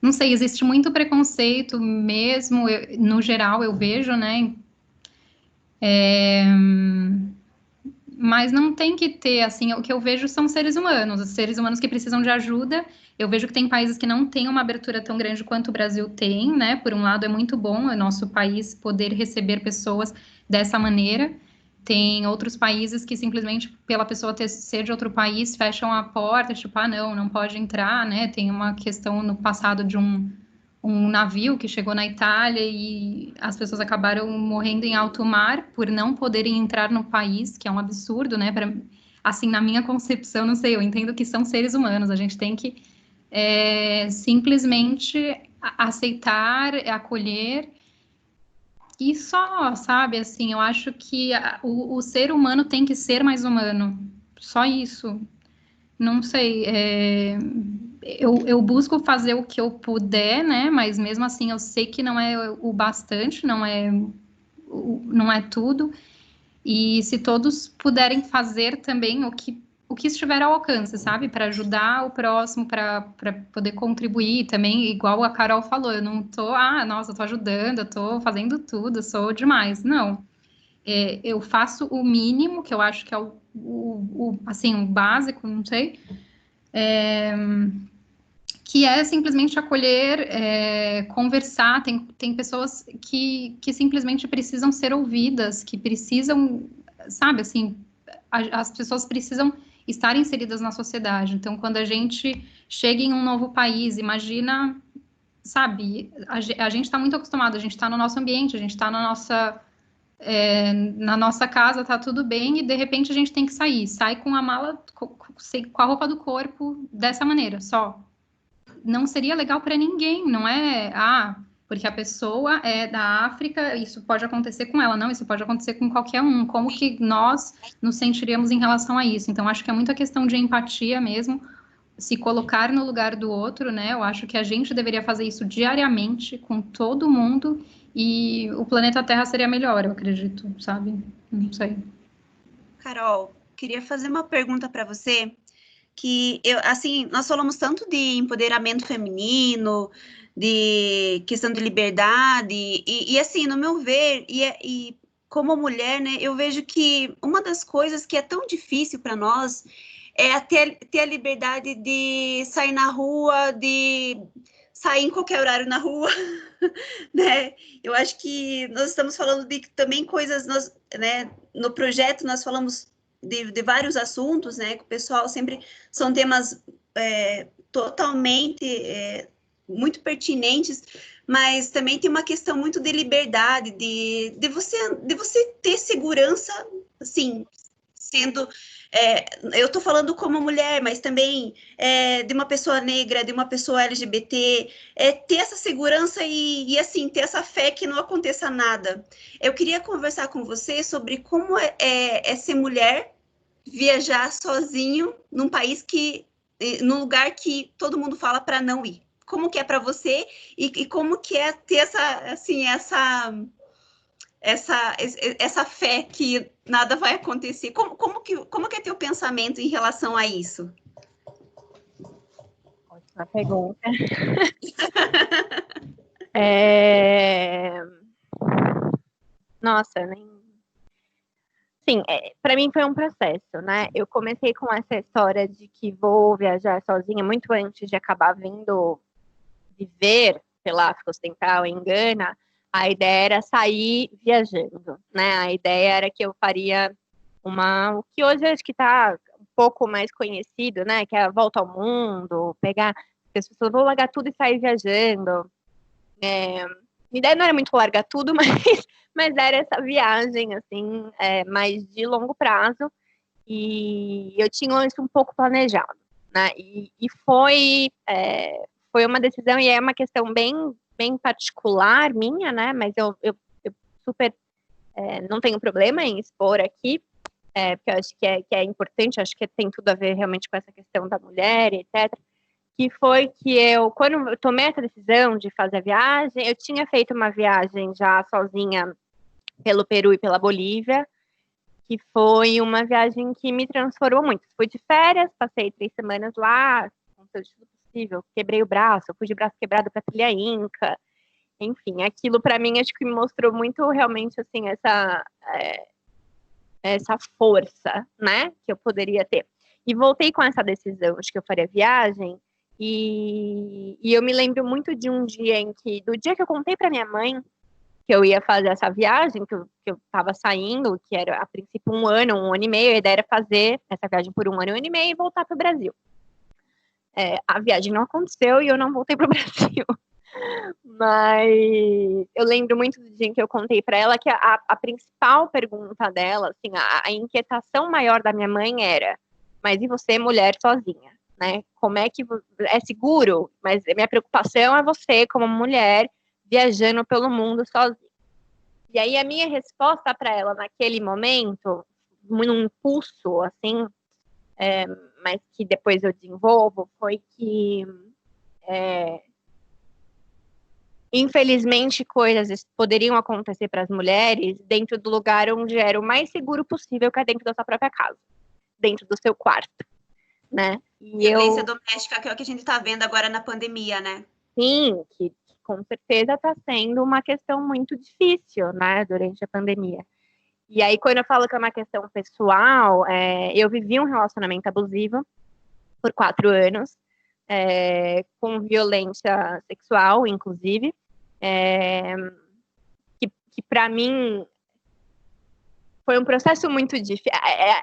não sei, existe muito preconceito mesmo, no geral eu vejo, né? Mas não tem que ter, assim, o que eu vejo são seres humanos que precisam de ajuda. Eu vejo que tem países que não têm uma abertura tão grande quanto o Brasil tem, né? Por um lado, é muito bom o nosso país poder receber pessoas dessa maneira. Tem outros países que simplesmente, pela pessoa ser de outro país, fecham a porta, tipo, não pode entrar, né? Tem uma questão no passado de um navio que chegou na Itália e as pessoas acabaram morrendo em alto mar por não poderem entrar no país, que é um absurdo, né? Assim, na minha concepção, não sei, eu entendo que são seres humanos, a gente tem que simplesmente aceitar, acolher e só, sabe? Assim, eu acho que o ser humano tem que ser mais humano, só isso. Não sei, eu busco fazer o que eu puder, né? Mas mesmo assim eu sei que não é o bastante, não é tudo. E se todos puderem fazer também o que estiver ao alcance, sabe? Para ajudar o próximo, para poder contribuir também, igual a Carol falou, eu não tô, nossa, eu tô ajudando, eu tô fazendo tudo, eu sou demais. Não. Eu faço o mínimo, que eu acho que é assim, o básico, não sei, que é simplesmente acolher, conversar. Tem pessoas que simplesmente precisam ser ouvidas, que precisam, sabe, assim, as pessoas precisam estar inseridas na sociedade. Então, quando a gente chega em um novo país, imagina, sabe, a gente está muito acostumado, a gente está no nosso ambiente, a gente está na nossa casa, tá tudo bem, e de repente a gente tem que sair. Sai com a mala, com a roupa do corpo, dessa maneira, só. Não seria legal para ninguém, não é? Porque a pessoa é da África, isso pode acontecer com ela. Não, isso pode acontecer com qualquer um. Como que nós nos sentiríamos em relação a isso? Então, acho que é muita questão de empatia mesmo, se colocar no lugar do outro, né? Eu acho que a gente deveria fazer isso diariamente com todo mundo e o planeta Terra seria melhor, eu acredito, sabe? Não sei. Carol, queria fazer uma pergunta para você, que assim, nós falamos tanto de empoderamento feminino, de questão de liberdade, e assim, no meu ver, e como mulher, né, eu vejo que uma das coisas que é tão difícil para nós é ter a liberdade de sair na rua, de sair em qualquer horário na rua, né? Eu acho que nós estamos falando de também coisas, né? No projeto nós falamos de vários assuntos, né? Que o pessoal sempre são temas totalmente muito pertinentes, mas também tem uma questão muito de liberdade, de você ter segurança, assim, sendo, eu tô falando como mulher, mas também de uma pessoa negra, de uma pessoa LGBT, ter essa segurança e assim, ter essa fé que não aconteça nada. Eu queria conversar com você sobre como é ser mulher, viajar sozinho num país num lugar que todo mundo fala para não ir. Como que é para você e como que é ter essa fé que nada vai acontecer? Como que é teu pensamento em relação a isso? Ótima pergunta. Nossa, sim, para mim foi um processo, né? Eu comecei com essa história de que vou viajar sozinha muito antes de acabar vindo viver pela África Ocidental, em Gana. A ideia era sair viajando, né? A ideia era que eu faria o que hoje acho que está um pouco mais conhecido, né? Que é a volta ao mundo, pegar, as pessoas vão largar tudo e sair viajando. Minha ideia não era muito largar tudo, mas era essa viagem, assim, mais de longo prazo, e eu tinha isso um pouco planejado, né? E foi uma decisão, e é uma questão bem particular minha, né? Mas eu super não tenho problema em expor aqui, porque eu acho que é importante, acho que tem tudo a ver realmente com essa questão da mulher, etc. Que foi que quando eu tomei essa decisão de fazer a viagem, eu tinha feito uma viagem já sozinha pelo Peru e pela Bolívia, que foi uma viagem que me transformou muito. Fui de férias, passei 3 semanas lá, com tudo possível, quebrei o braço, fui de braço quebrado para trilha Inca, enfim, aquilo para mim acho que me mostrou muito realmente assim essa força, né, que eu poderia ter. E voltei com essa decisão de que eu faria viagem. E eu me lembro muito de um dia do dia que eu contei para minha mãe que eu ia fazer essa viagem, que eu estava saindo, que era a princípio 1 ano, 1 ano e meio, a ideia era fazer essa viagem por 1 ano, 1 ano e meio e voltar para o Brasil. A viagem não aconteceu e eu não voltei para o Brasil. Mas eu lembro muito do dia em que eu contei para ela que a principal pergunta dela, assim, a inquietação maior da minha mãe era: mas e você, mulher sozinha? Né? Como é que é seguro? Mas a minha preocupação é você, como mulher, viajando pelo mundo sozinha. E aí a minha resposta para ela naquele momento, num impulso, assim, mas que depois eu desenvolvo, foi que infelizmente coisas poderiam acontecer para as mulheres dentro do lugar onde era o mais seguro possível, que é dentro da sua própria casa, dentro do seu quarto. Né? Violência doméstica, que é o que a gente está vendo agora na pandemia, né? Sim, que com certeza está sendo uma questão muito difícil, né, durante a pandemia. E aí, quando eu falo que é uma questão pessoal, eu vivi um relacionamento abusivo por 4 anos, com violência sexual, inclusive, que para mim foi um processo muito difícil.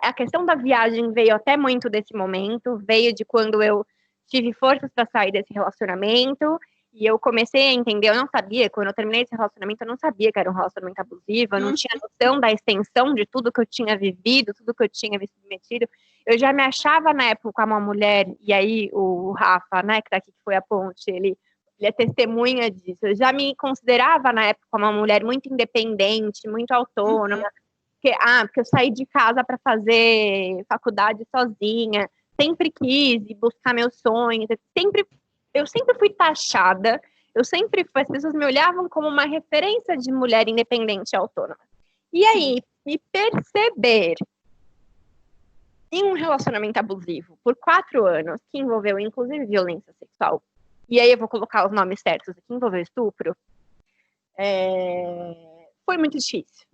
A questão da viagem veio até muito desse momento, veio de quando eu tive forças para sair desse relacionamento, e eu comecei a entender, eu não sabia, quando eu terminei esse relacionamento, eu não sabia que era um relacionamento abusivo, eu não tinha noção da extensão de tudo que eu tinha vivido, tudo que eu tinha me submetido. Eu já me achava na época como uma mulher, e aí o Rafa, né, que tá aqui, que foi a ponte, ele é testemunha disso. Eu já me considerava na época como uma mulher muito independente, muito autônoma, porque eu saí de casa para fazer faculdade sozinha, sempre quis buscar meus sonhos, eu sempre fui taxada, as pessoas me olhavam como uma referência de mulher independente e autônoma. E aí, me perceber em um relacionamento abusivo por 4 anos, que envolveu inclusive violência sexual, e aí eu vou colocar os nomes certos, que envolveu estupro, foi muito difícil.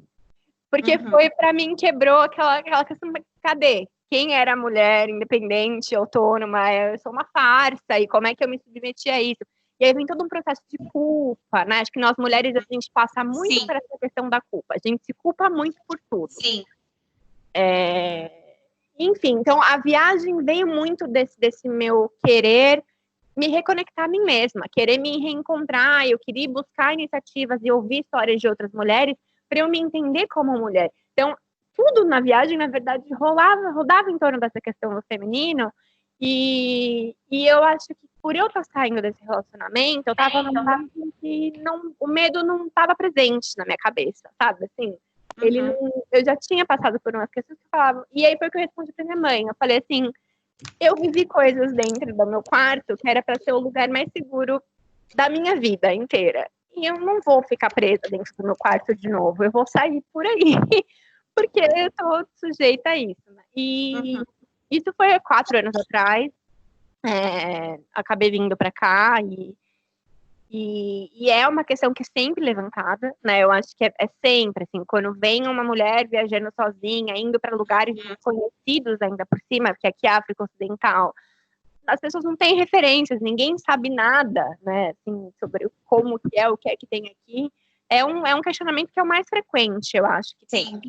Porque foi, pra mim, quebrou aquela questão, cadê? Quem era a mulher independente, autônoma? Eu sou uma farsa, e como é que eu me submeti a isso? E aí vem todo um processo de culpa, né? Acho que nós mulheres, a gente passa muito por essa questão da culpa. A gente se culpa muito por tudo. Sim. Enfim, então a viagem veio muito desse meu querer me reconectar a mim mesma, querer me reencontrar. Eu queria buscar iniciativas e ouvir histórias de outras mulheres para eu me entender como mulher. Então, tudo na viagem, na verdade, rodava em torno dessa questão do feminino. E eu acho que por eu estar saindo desse relacionamento, eu estava num momento em que o medo não estava presente na minha cabeça, sabe? Assim, eu já tinha passado por umas questões que falavam. E aí foi que eu respondi pra minha mãe. Eu falei assim, eu vivi coisas dentro do meu quarto que era para ser o lugar mais seguro da minha vida inteira. E eu não vou ficar presa dentro do meu quarto de novo. Eu vou sair por aí, porque eu tô sujeita a isso, né? E isso foi há 4 anos atrás. Acabei vindo para cá e é uma questão que é sempre levantada, né? Eu acho que é sempre assim, quando vem uma mulher viajando sozinha, indo para lugares desconhecidos ainda por cima, porque aqui é a África Ocidental, as pessoas não têm referências, ninguém sabe nada, né? Assim, sobre como que é, o que é que tem aqui. É um questionamento que é o mais frequente, eu acho que tem.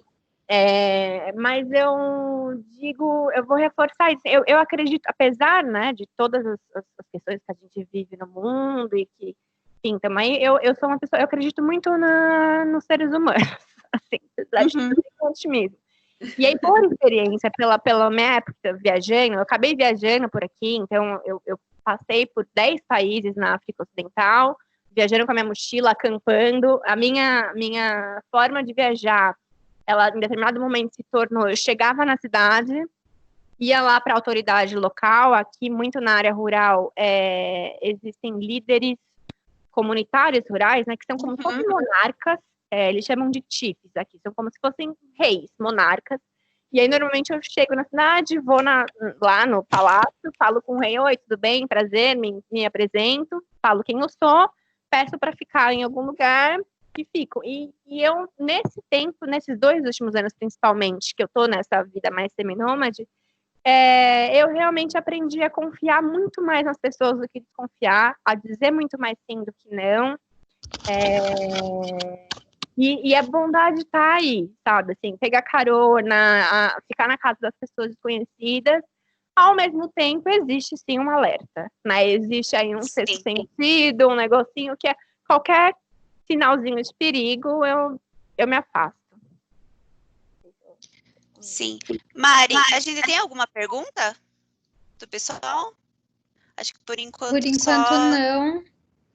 Mas eu digo, eu vou reforçar isso. Eu acredito, apesar, né, de todas as questões que a gente vive no mundo e que, enfim, também eu sou uma pessoa, eu acredito muito nos seres humanos, assim, apesar de tudo, com otimismo. E aí, por experiência, pela minha época viajando, eu acabei viajando por aqui, então eu passei por 10 países na África Ocidental, viajando com a minha mochila, acampando. A minha forma de viajar, ela em determinado momento se tornou, eu chegava na cidade, ia lá para a autoridade local, aqui muito na área rural, existem líderes comunitários rurais, né, que são como se fossem monarcas, eles chamam de chiefs aqui, são como se fossem reis, monarcas, e aí normalmente eu chego na cidade, vou lá no palácio, falo com o rei, oi, tudo bem, prazer, me apresento, falo quem eu sou, peço para ficar em algum lugar, e fico. E eu, nesse tempo, nesses 2 últimos anos, principalmente, que eu tô nessa vida mais seminômade, eu realmente aprendi a confiar muito mais nas pessoas do que desconfiar, a dizer muito mais sim do que não. E a bondade tá aí, sabe? Assim, pegar carona, ficar na casa das pessoas desconhecidas. Ao mesmo tempo, existe sim um alerta, né? Existe aí um sexto sentido, um negocinho que é qualquer sinalzinho de perigo, eu me afasto. Sim. Mari, a gente tem alguma pergunta do pessoal? Acho que por enquanto não.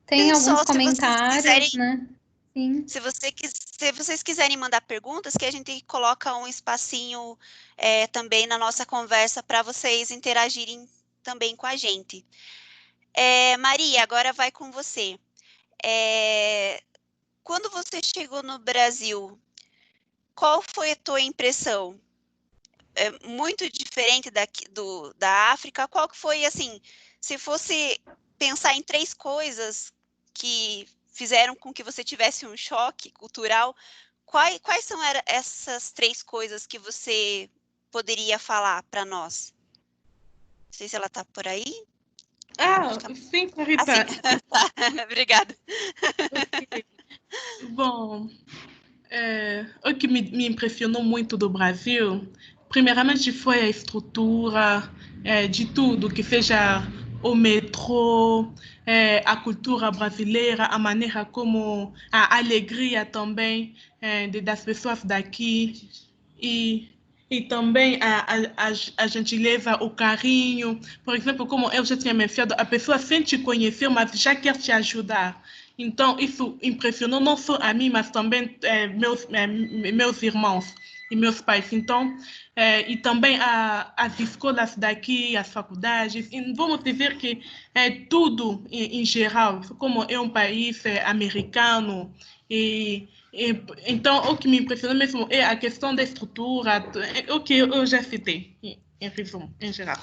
Tem alguns comentários, né? Sim. Se vocês quiserem mandar perguntas, que a gente coloca um espacinho também na nossa conversa para vocês interagirem também com a gente. Maria, agora vai com você. Quando você chegou no Brasil, qual foi a tua impressão? Muito diferente da África? Qual que foi, assim, se fosse pensar em 3 coisas que fizeram com que você tivesse um choque cultural, quais são essas 3 coisas que você poderia falar para nós? Não sei se ela está por aí. Sim, Rita. Tá. Obrigada. Bom, o que me impressionou muito do Brasil, primeiramente, foi a estrutura de tudo, que seja o metrô, a cultura brasileira, a maneira como, a alegria também das pessoas daqui, e também a gentileza, o carinho. Por exemplo, como eu já tinha mencionado, a pessoa sem te conhecer, mas já quer te ajudar. Então, isso impressionou não só a mim, mas também meus irmãos e meus pais. Então, e também as escolas daqui, as faculdades, e vamos dizer que tudo em geral, como é um país americano, então o que me impressionou mesmo é a questão da estrutura, o que eu já citei, em resumo, em geral.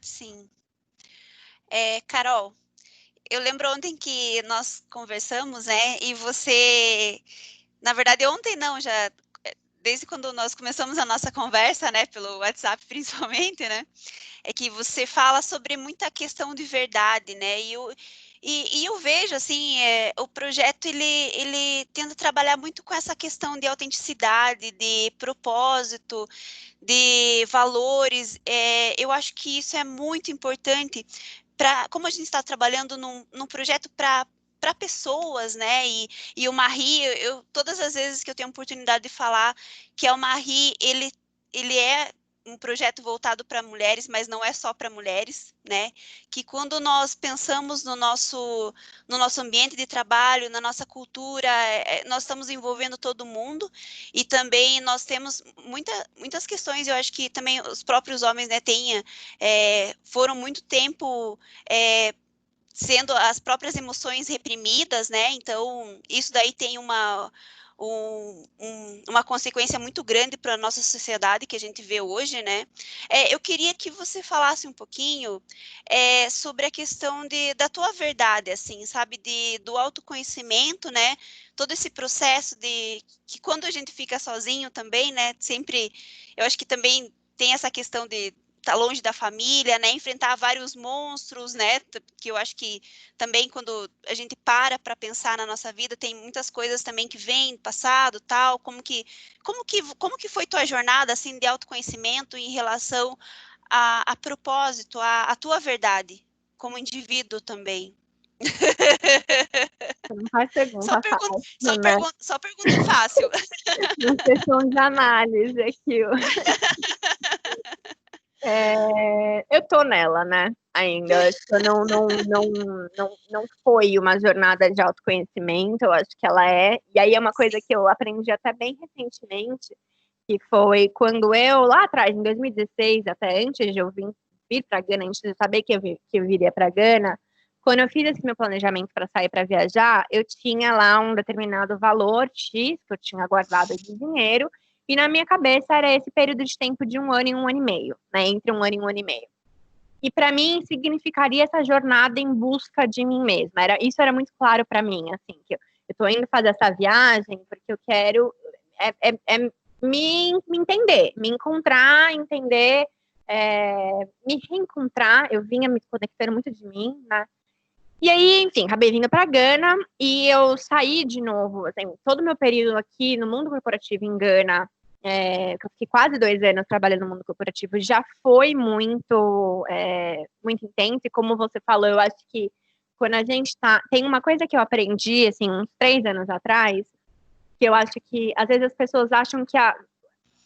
Sim. Carol, eu lembro ontem que nós conversamos, né? E você, na verdade, ontem não, já desde quando nós começamos a nossa conversa, né? Pelo WhatsApp principalmente, né? É que você fala sobre muita questão de verdade, né? E eu vejo, assim, o projeto, ele tenta trabalhar muito com essa questão de autenticidade, de propósito, de valores. Eu acho que isso é muito importante, como a gente está trabalhando num projeto para para pessoas, né? E o Marie, todas as vezes que eu tenho a oportunidade de falar que é o Marie, ele é um projeto voltado para mulheres, mas não é só para mulheres, né? Que quando nós pensamos no nosso ambiente de trabalho, na nossa cultura, nós estamos envolvendo todo mundo, e também nós temos muitas questões, eu acho que também os próprios homens, né, foram muito tempo sendo as próprias emoções reprimidas, né? Então, isso daí tem uma consequência muito grande para a nossa sociedade que a gente vê hoje, né? Eu queria que você falasse um pouquinho sobre a questão da tua verdade, assim, sabe? Do autoconhecimento, né? Todo esse processo que quando a gente fica sozinho também, né? Sempre, eu acho que também tem essa questão de estar longe da família, né? Enfrentar vários monstros, né? Que eu acho que também quando a gente para pensar na nossa vida, tem muitas coisas também que vêm do passado, tal. Como que foi tua jornada assim de autoconhecimento em relação a propósito, a tua verdade como indivíduo também? Não faz pergunta fácil, né? Só pergunta fácil. Uma sessão de análise aqui. Eu tô nela, né? Ainda. Acho que não foi uma jornada de autoconhecimento, eu acho que ela é. E aí é uma coisa que eu aprendi até bem recentemente, que foi quando eu, lá atrás, em 2016, até antes de eu vir para Gana, antes de saber que eu viria para Gana, quando eu fiz esse meu planejamento para sair para viajar, eu tinha lá um determinado valor X que eu tinha guardado de dinheiro, e na minha cabeça era esse período de tempo de 1 ano e 1 ano e meio, né? Entre 1 ano e 1 ano e meio. E para mim significaria essa jornada em busca de mim mesma. Isso era muito claro para mim, assim, que eu estou indo fazer essa viagem porque eu quero me entender, me encontrar, entender, me reencontrar. Eu vinha me desconectando muito de mim, né? E aí, enfim, acabei vindo para Gana e eu saí de novo, assim, todo o meu período aqui no mundo corporativo em Gana, que eu fiquei quase 2 anos trabalhando no mundo corporativo, já foi muito intenso, e como você falou, eu acho que quando a gente tem uma coisa que eu aprendi, assim, uns 3 anos atrás, que eu acho que, às vezes, as pessoas acham que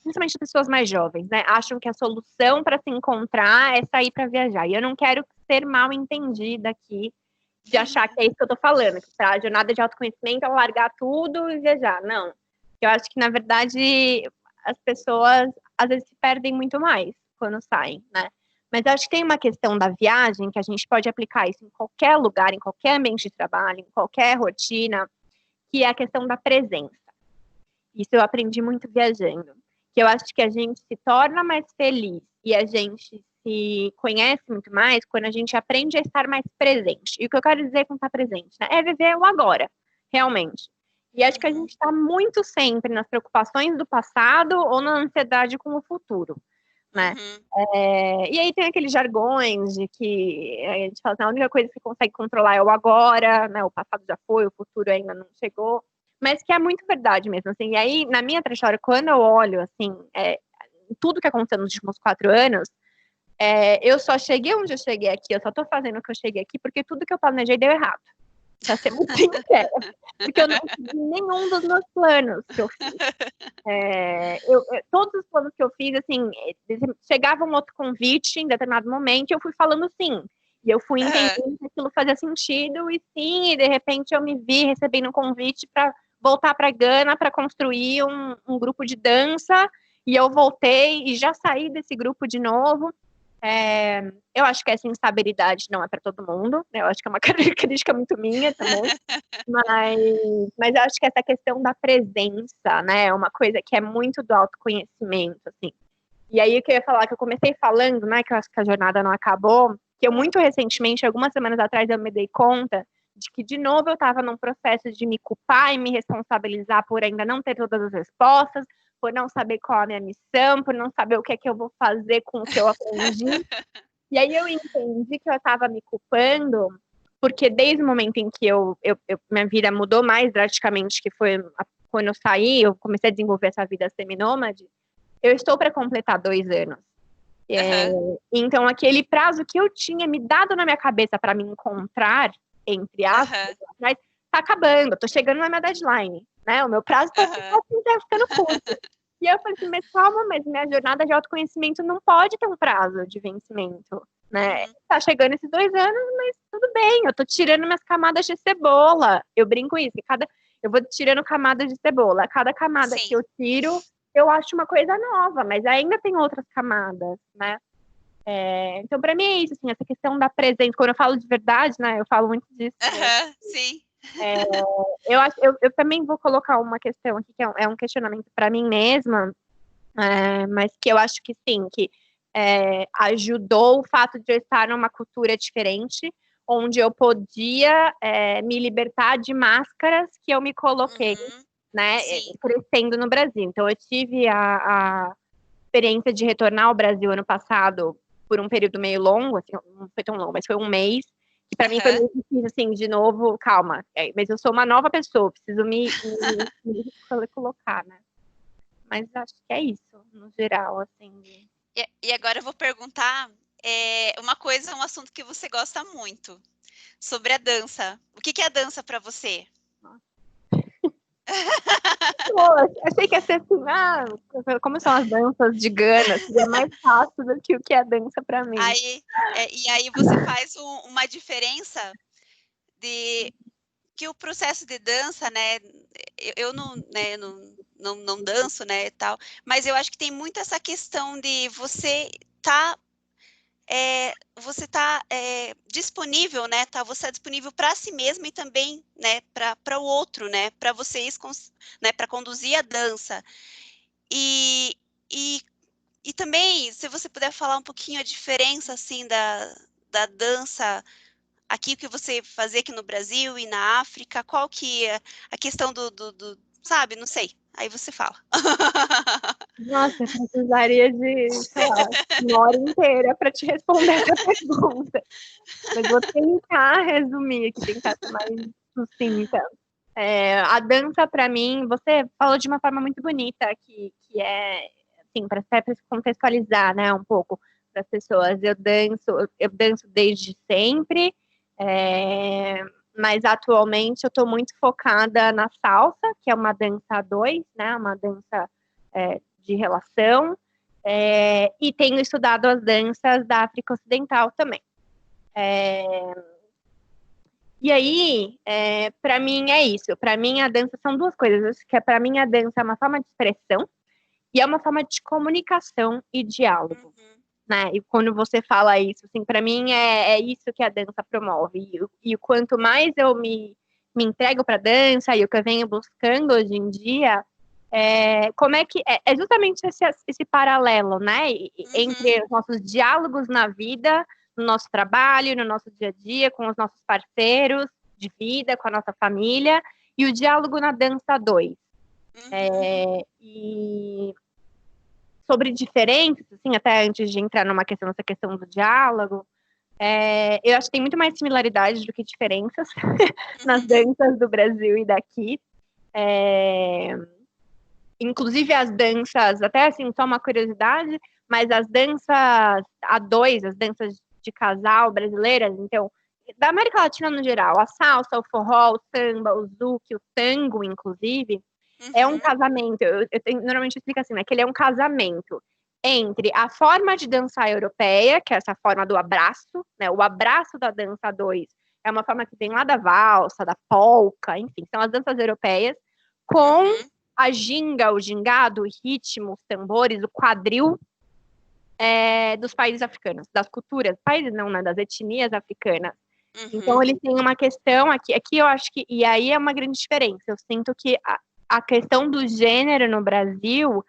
principalmente as pessoas mais jovens, né, acham que a solução para se encontrar é sair para viajar, e eu não quero ser mal entendida aqui, de achar que é isso que eu tô falando, que a jornada de autoconhecimento é largar tudo e viajar. Não. Eu acho que, na verdade, as pessoas, às vezes, se perdem muito mais quando saem, né? Mas eu acho que tem uma questão da viagem, que a gente pode aplicar isso em qualquer lugar, em qualquer ambiente de trabalho, em qualquer rotina, que é a questão da presença. Isso eu aprendi muito viajando. Que eu acho que a gente se torna mais feliz e a gente se conhece muito mais quando a gente aprende a estar mais presente. E o que eu quero dizer com estar presente, né? É viver o agora, realmente. E acho que a gente está muito sempre nas preocupações do passado ou na ansiedade com o futuro, né? E aí tem aqueles jargões de que a gente fala assim, a única coisa que você consegue controlar é o agora, né? O passado já foi, o futuro ainda não chegou. Mas que é muito verdade mesmo, assim. E aí, na minha trajetória, quando eu olho, assim, tudo que aconteceu nos últimos 4 anos, eu só cheguei onde eu cheguei aqui, eu só tô fazendo o que eu cheguei aqui porque tudo que eu planejei deu errado. Pra ser muito sincera. Porque eu não segui nenhum dos meus planos que eu fiz. Todos os planos que eu fiz, assim, chegava um outro convite em determinado momento e eu fui falando sim. E eu fui entendendo que aquilo fazia sentido e sim, e de repente eu me vi recebendo um convite para voltar para Gana para construir um grupo de dança, e eu voltei e já saí desse grupo de novo. Eu acho que essa instabilidade não é para todo mundo, né? Eu acho que é uma característica muito minha também, mas eu acho que essa questão da presença, né, é uma coisa que é muito do autoconhecimento, assim. E aí o que eu ia falar, que eu comecei falando, né, que eu acho que a jornada não acabou, que eu muito recentemente, algumas semanas atrás, eu me dei conta de que, de novo, eu estava num processo de me culpar e me responsabilizar por ainda não ter todas as respostas, por não saber qual é a minha missão, por não saber o que é que eu vou fazer com o que eu aprendi. E aí eu entendi que eu estava me culpando, porque desde o momento em que minha vida mudou mais drasticamente, que foi quando eu saí, eu comecei a desenvolver essa vida seminômade, eu estou para completar 2 anos. Então, aquele prazo que eu tinha me dado na minha cabeça para me encontrar, entre aspas, mas tá acabando, eu tô chegando na minha deadline, né? O meu prazo tá ficando curto. E eu falei assim, mas calma, mas minha jornada de autoconhecimento não pode ter um prazo de vencimento, né? Tá chegando esses 2 anos, mas tudo bem, eu tô tirando minhas camadas de cebola. Eu brinco isso, eu vou tirando camadas de cebola. Cada camada Sim. que eu tiro, eu acho uma coisa nova, mas ainda tem outras camadas, né? Então, para mim é isso, assim, essa questão da presença. Quando eu falo de verdade, né, eu falo muito disso. Sim. Eu também vou colocar uma questão aqui, que é um questionamento para mim mesma, mas que eu acho que sim, que ajudou o fato de eu estar numa cultura diferente, onde eu podia me libertar de máscaras que eu me coloquei, né, crescendo no Brasil. Então, eu tive a experiência de retornar ao Brasil ano passado por um período meio longo, assim, não foi tão longo, mas foi um mês, que para mim foi muito difícil, assim, de novo, calma, mas eu sou uma nova pessoa, preciso me colocar, né? Mas acho que é isso, no geral, assim. E agora eu vou perguntar um assunto que você gosta muito, sobre a dança. O que é a dança para você? Achei que ia ser assim, como são as danças de Gana, seria mais fácil do que o que é a dança para mim. E aí você faz uma diferença de que o processo de dança, né? Eu não danço, né, tal, mas eu acho que tem muito essa questão de você tá disponível, né? Você é disponível para si mesmo e também, né, para o outro, né? Para vocês, né, para conduzir a dança. E também, se você puder falar um pouquinho a diferença, assim, da dança aqui, o que você fazia aqui no Brasil e na África, qual que é a questão sabe, não sei. Aí você fala. Nossa, eu precisaria de, sei lá, uma hora inteira para te responder essa pergunta. Mas vou tentar resumir aqui, tentar ser mais sucinta. A dança, para mim, você falou de uma forma muito bonita, que é, assim, para contextualizar, né, um pouco para as pessoas. Eu danço desde sempre, mas atualmente eu estou muito focada na salsa, que é uma dança a 2, né, uma dança de relação, e tenho estudado as danças da África Ocidental também. E aí, para mim é isso. Para mim a dança são 2 coisas. Que para mim a dança é uma forma de expressão e é uma forma de comunicação e diálogo, né? E quando você fala isso, assim, para mim é isso que a dança promove. E quanto mais eu me entrego para a dança e o que eu venho buscando hoje em dia, como é que é justamente esse paralelo, né? Entre os nossos diálogos na vida, no nosso trabalho, no nosso dia a dia, com os nossos parceiros de vida, com a nossa família, e o diálogo na dança 2. E sobre diferenças, assim, até antes de entrar nessa questão do diálogo, eu acho que tem muito mais similaridades do que diferenças nas danças do Brasil e daqui. Inclusive as danças, até assim, só uma curiosidade, mas as danças a 2, as danças de casal brasileiras, então, da América Latina no geral, a salsa, o forró, o samba, o zouk, o tango, inclusive, é um casamento. Normalmente eu explico assim, né, que ele é um casamento entre a forma de dançar europeia, que é essa forma do abraço, né, o abraço da dança 2 é uma forma que vem lá da valsa, da polca, enfim, são as danças europeias, com a ginga, o gingado, o ritmo, os tambores, o quadril dos países africanos, das culturas, países não, né, das etnias africanas. Então, eles têm uma questão aqui eu acho que, e aí é uma grande diferença, eu sinto que a questão do gênero no Brasil,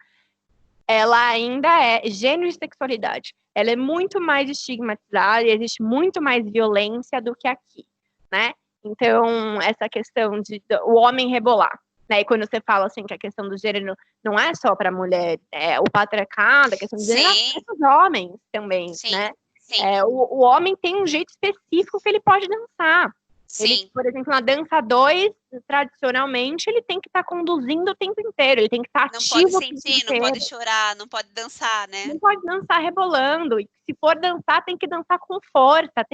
ela ainda é gênero e sexualidade, ela é muito mais estigmatizada e existe muito mais violência do que aqui, né? Então, essa questão de o homem rebolar, né? E quando você fala assim que a questão do gênero não é só para mulher, o patriarcado, a questão do gênero é para os homens também, né? O homem tem um jeito específico que ele pode dançar. Ele, por exemplo, na dança 2, tradicionalmente, ele tem que estar conduzindo o tempo inteiro, ele tem que estar ativo. Não pode sentir, não pode chorar, não pode dançar, né? Não pode dançar rebolando. E se for dançar, tem que dançar com força.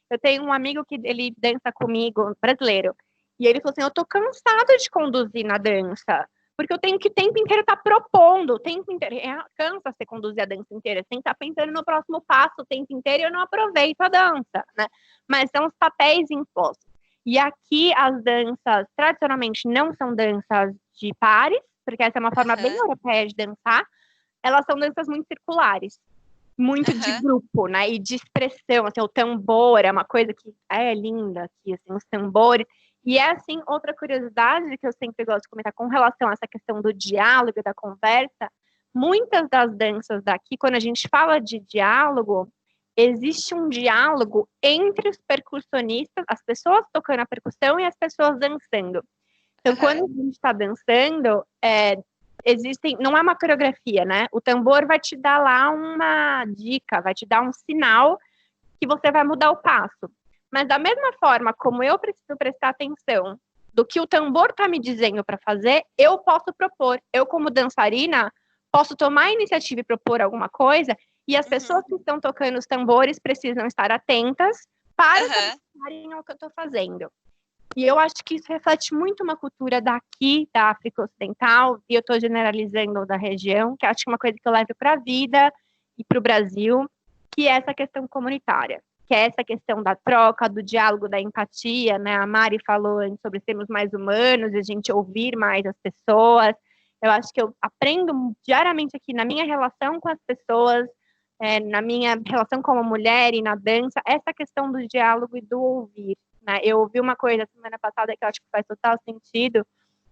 Eu tenho um amigo que ele dança comigo, brasileiro, E ele falou assim, eu tô cansado de conduzir na dança, porque eu tenho que o tempo inteiro estar propondo, o tempo inteiro, cansa você conduzir a dança inteira, você tem que estar pensando no próximo passo o tempo inteiro e eu não aproveito a dança, né? Mas são os papéis impostos. E aqui as danças, tradicionalmente, não são danças de pares, porque essa é uma forma bem europeia de dançar, elas são danças muito circulares, muito de grupo, né, e de expressão, assim, o tambor é uma coisa que é linda aqui, assim, os tambores, e é, assim, outra curiosidade que eu sempre gosto de comentar com relação a essa questão do diálogo, da conversa, muitas das danças daqui, quando a gente fala de diálogo, existe um diálogo entre os percussionistas, as pessoas tocando a percussão e as pessoas dançando. Então, quando a gente está dançando, não é uma coreografia, né? O tambor vai te dar lá uma dica, vai te dar um sinal que você vai mudar o passo. Mas da mesma forma como eu preciso prestar atenção do que o tambor está me dizendo para fazer, eu posso propor. Eu, como dançarina, posso tomar a iniciativa e propor alguma coisa, e as pessoas que estão tocando os tambores precisam estar atentas para saberem o que eu estou fazendo. E eu acho que isso reflete muito uma cultura daqui, da África Ocidental, e eu estou generalizando da região, que acho que é uma coisa que eu levo para a vida e para o Brasil, que é essa questão comunitária, que é essa questão da troca, do diálogo, da empatia, né? A Mari falou antes sobre sermos mais humanos, a gente ouvir mais as pessoas. Eu acho que eu aprendo diariamente aqui na minha relação com as pessoas, na minha relação como mulher e na dança, essa questão do diálogo e do ouvir. Né? Eu ouvi uma coisa semana passada que eu acho que faz total sentido,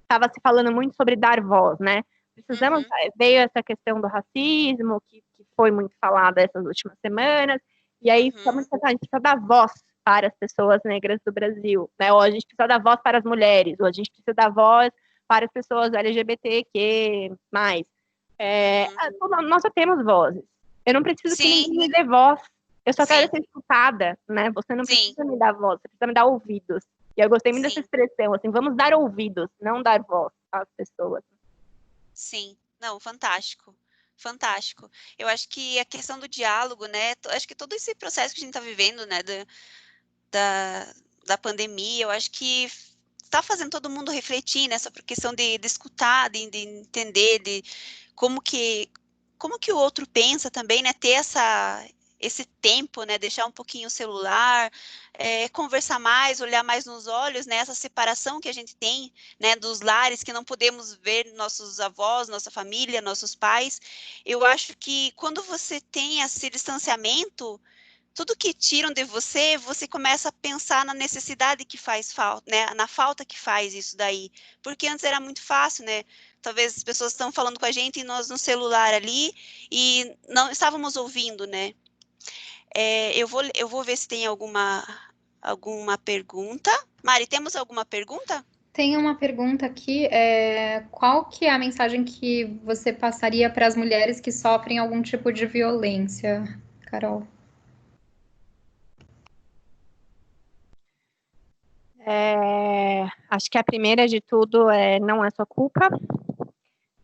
estava se falando muito sobre dar voz, né? Precisamos, veio essa questão do racismo, que foi muito falada essas últimas semanas, e aí a gente precisa dar voz para as pessoas negras do Brasil, né? Ou a gente precisa dar voz para as mulheres, ou a gente precisa dar voz para as pessoas LGBTQ+. Nós só temos vozes. Eu não preciso que ninguém me dê voz. Eu só quero ser escutada, né? Você não precisa me dar voz, você precisa me dar ouvidos. E eu gostei muito dessa expressão, assim, vamos dar ouvidos, não dar voz às pessoas. Sim, não, fantástico. Fantástico. Eu acho que a questão do diálogo, né? Acho que todo esse processo que a gente está vivendo, né? Da pandemia, eu acho que está fazendo todo mundo refletir nessa questão de escutar, de entender, de como que o outro pensa também, né? Ter esse tempo, né? Deixar um pouquinho o celular, conversar mais, olhar mais nos olhos, né? Essa separação que a gente tem, né? Dos lares, que não podemos ver nossos avós, nossa família, nossos pais. Eu acho que quando você tem esse distanciamento, tudo que tiram de você, você começa a pensar na necessidade que faz falta, né? Na falta que faz isso daí. Porque antes era muito fácil, né? Talvez as pessoas estão falando com a gente e nós no celular ali e não estávamos ouvindo, né? Eu vou ver se tem alguma pergunta. Mari, temos alguma pergunta? Tem uma pergunta aqui, qual que é a mensagem que você passaria para as mulheres que sofrem algum tipo de violência, Carol? Acho que a primeira de tudo não é sua culpa,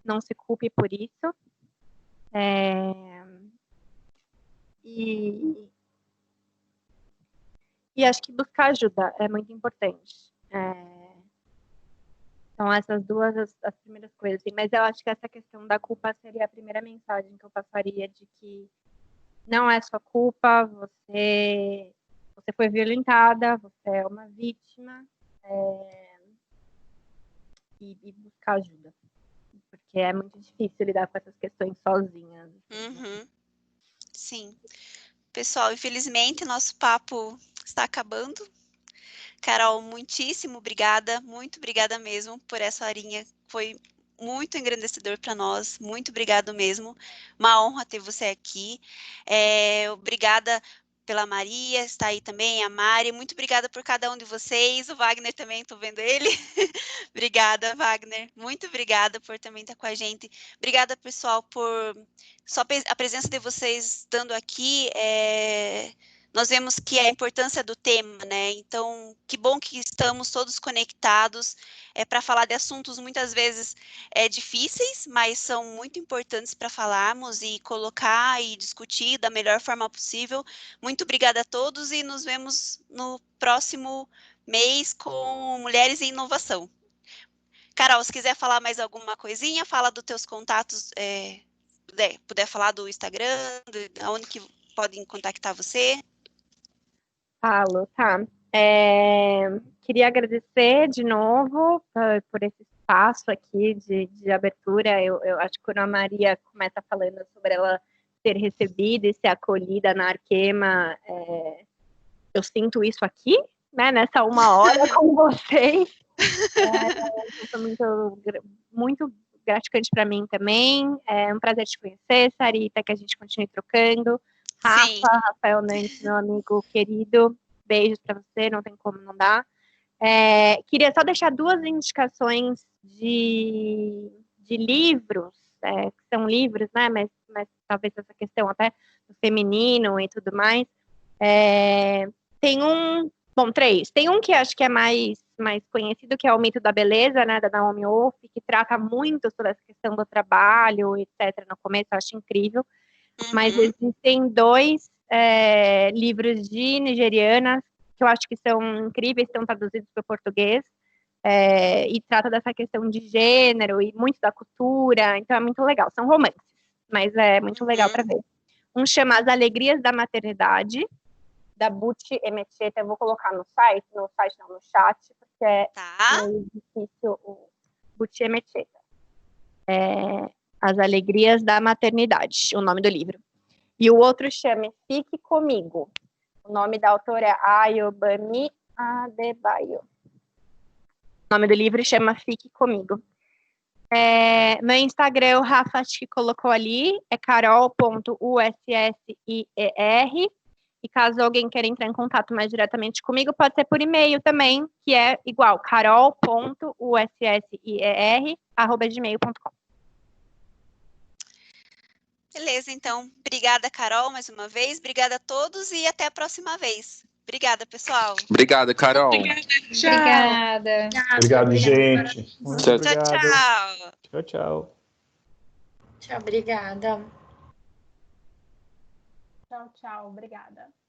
não se culpe por isso. E acho que buscar ajuda é muito importante. São essas duas as primeiras coisas. Assim, mas eu acho que essa questão da culpa seria a primeira mensagem que eu passaria, de que não é sua culpa, você foi violentada, você é uma vítima, e buscar ajuda. Porque é muito difícil lidar com essas questões sozinhas. Sim. Pessoal, infelizmente, nosso papo está acabando. Carol, muitíssimo obrigada, muito obrigada mesmo por essa horinha. Foi muito engrandecedor para nós, muito obrigado mesmo. Uma honra ter você aqui. Obrigada pela Maria, está aí também, a Mari. Muito obrigada por cada um de vocês. O Wagner também, estou vendo ele. Obrigada, Wagner. Muito obrigada por também estar com a gente. Obrigada, pessoal, por só a presença de vocês estando aqui. Nós vemos que a importância do tema, né? Então, que bom que estamos todos conectados para falar de assuntos muitas vezes difíceis, mas são muito importantes para falarmos e colocar e discutir da melhor forma possível. Muito obrigada a todos e nos vemos no próximo mês com Mulheres em Inovação. Carol, se quiser falar mais alguma coisinha, fala dos teus contatos, puder falar do Instagram, onde que podem contactar você. Falo, tá. Queria agradecer de novo por esse espaço aqui de abertura. Eu acho que quando a Maria começa falando sobre ela ser recebida e ser acolhida na Arkema, eu sinto isso aqui, né, nessa 1 hora com vocês. Foi muito gratificante para mim também. É um prazer te conhecer, Sarita, que a gente continue trocando. Sim. Rafael Nantes, meu amigo querido, beijos para você, não tem como não dar. Queria só deixar 2 indicações de livros, que são livros, né, mas talvez essa questão até do feminino e tudo mais. Tem 3. Tem um que acho que é mais conhecido, que é o Mito da Beleza, né, da Naomi Wolf, que trata muito sobre essa questão do trabalho, etc. No começo, eu acho incrível. Mas existem 2 livros de nigerianas que eu acho que são incríveis, estão traduzidos para o português, e trata dessa questão de gênero e muito da cultura, então é muito legal. São romances, mas é muito legal para ver. Um chama As Alegrias da Maternidade, da Buchi Emecheta. Eu vou colocar no site não, no chat, porque é meio difícil o Buchi Emecheta. As Alegrias da Maternidade, o nome do livro. E o outro chama Fique Comigo. O nome da autora é Ayobami Adebayo. O nome do livro chama Fique Comigo. Meu Instagram, o Rafa acho que colocou ali, é carol.ussier. E caso alguém queira entrar em contato mais diretamente comigo, pode ser por e-mail também, que é igual, carol.ussier@gmail.com. Beleza, então. Obrigada, Carol, mais uma vez. Obrigada a todos e até a próxima vez. Obrigada, pessoal. Obrigada, Carol. Obrigada, tchau. Obrigada. Obrigado, gente. Muito Tchau, obrigado. Tchau. Tchau, tchau. Tchau, obrigada. Tchau, obrigada.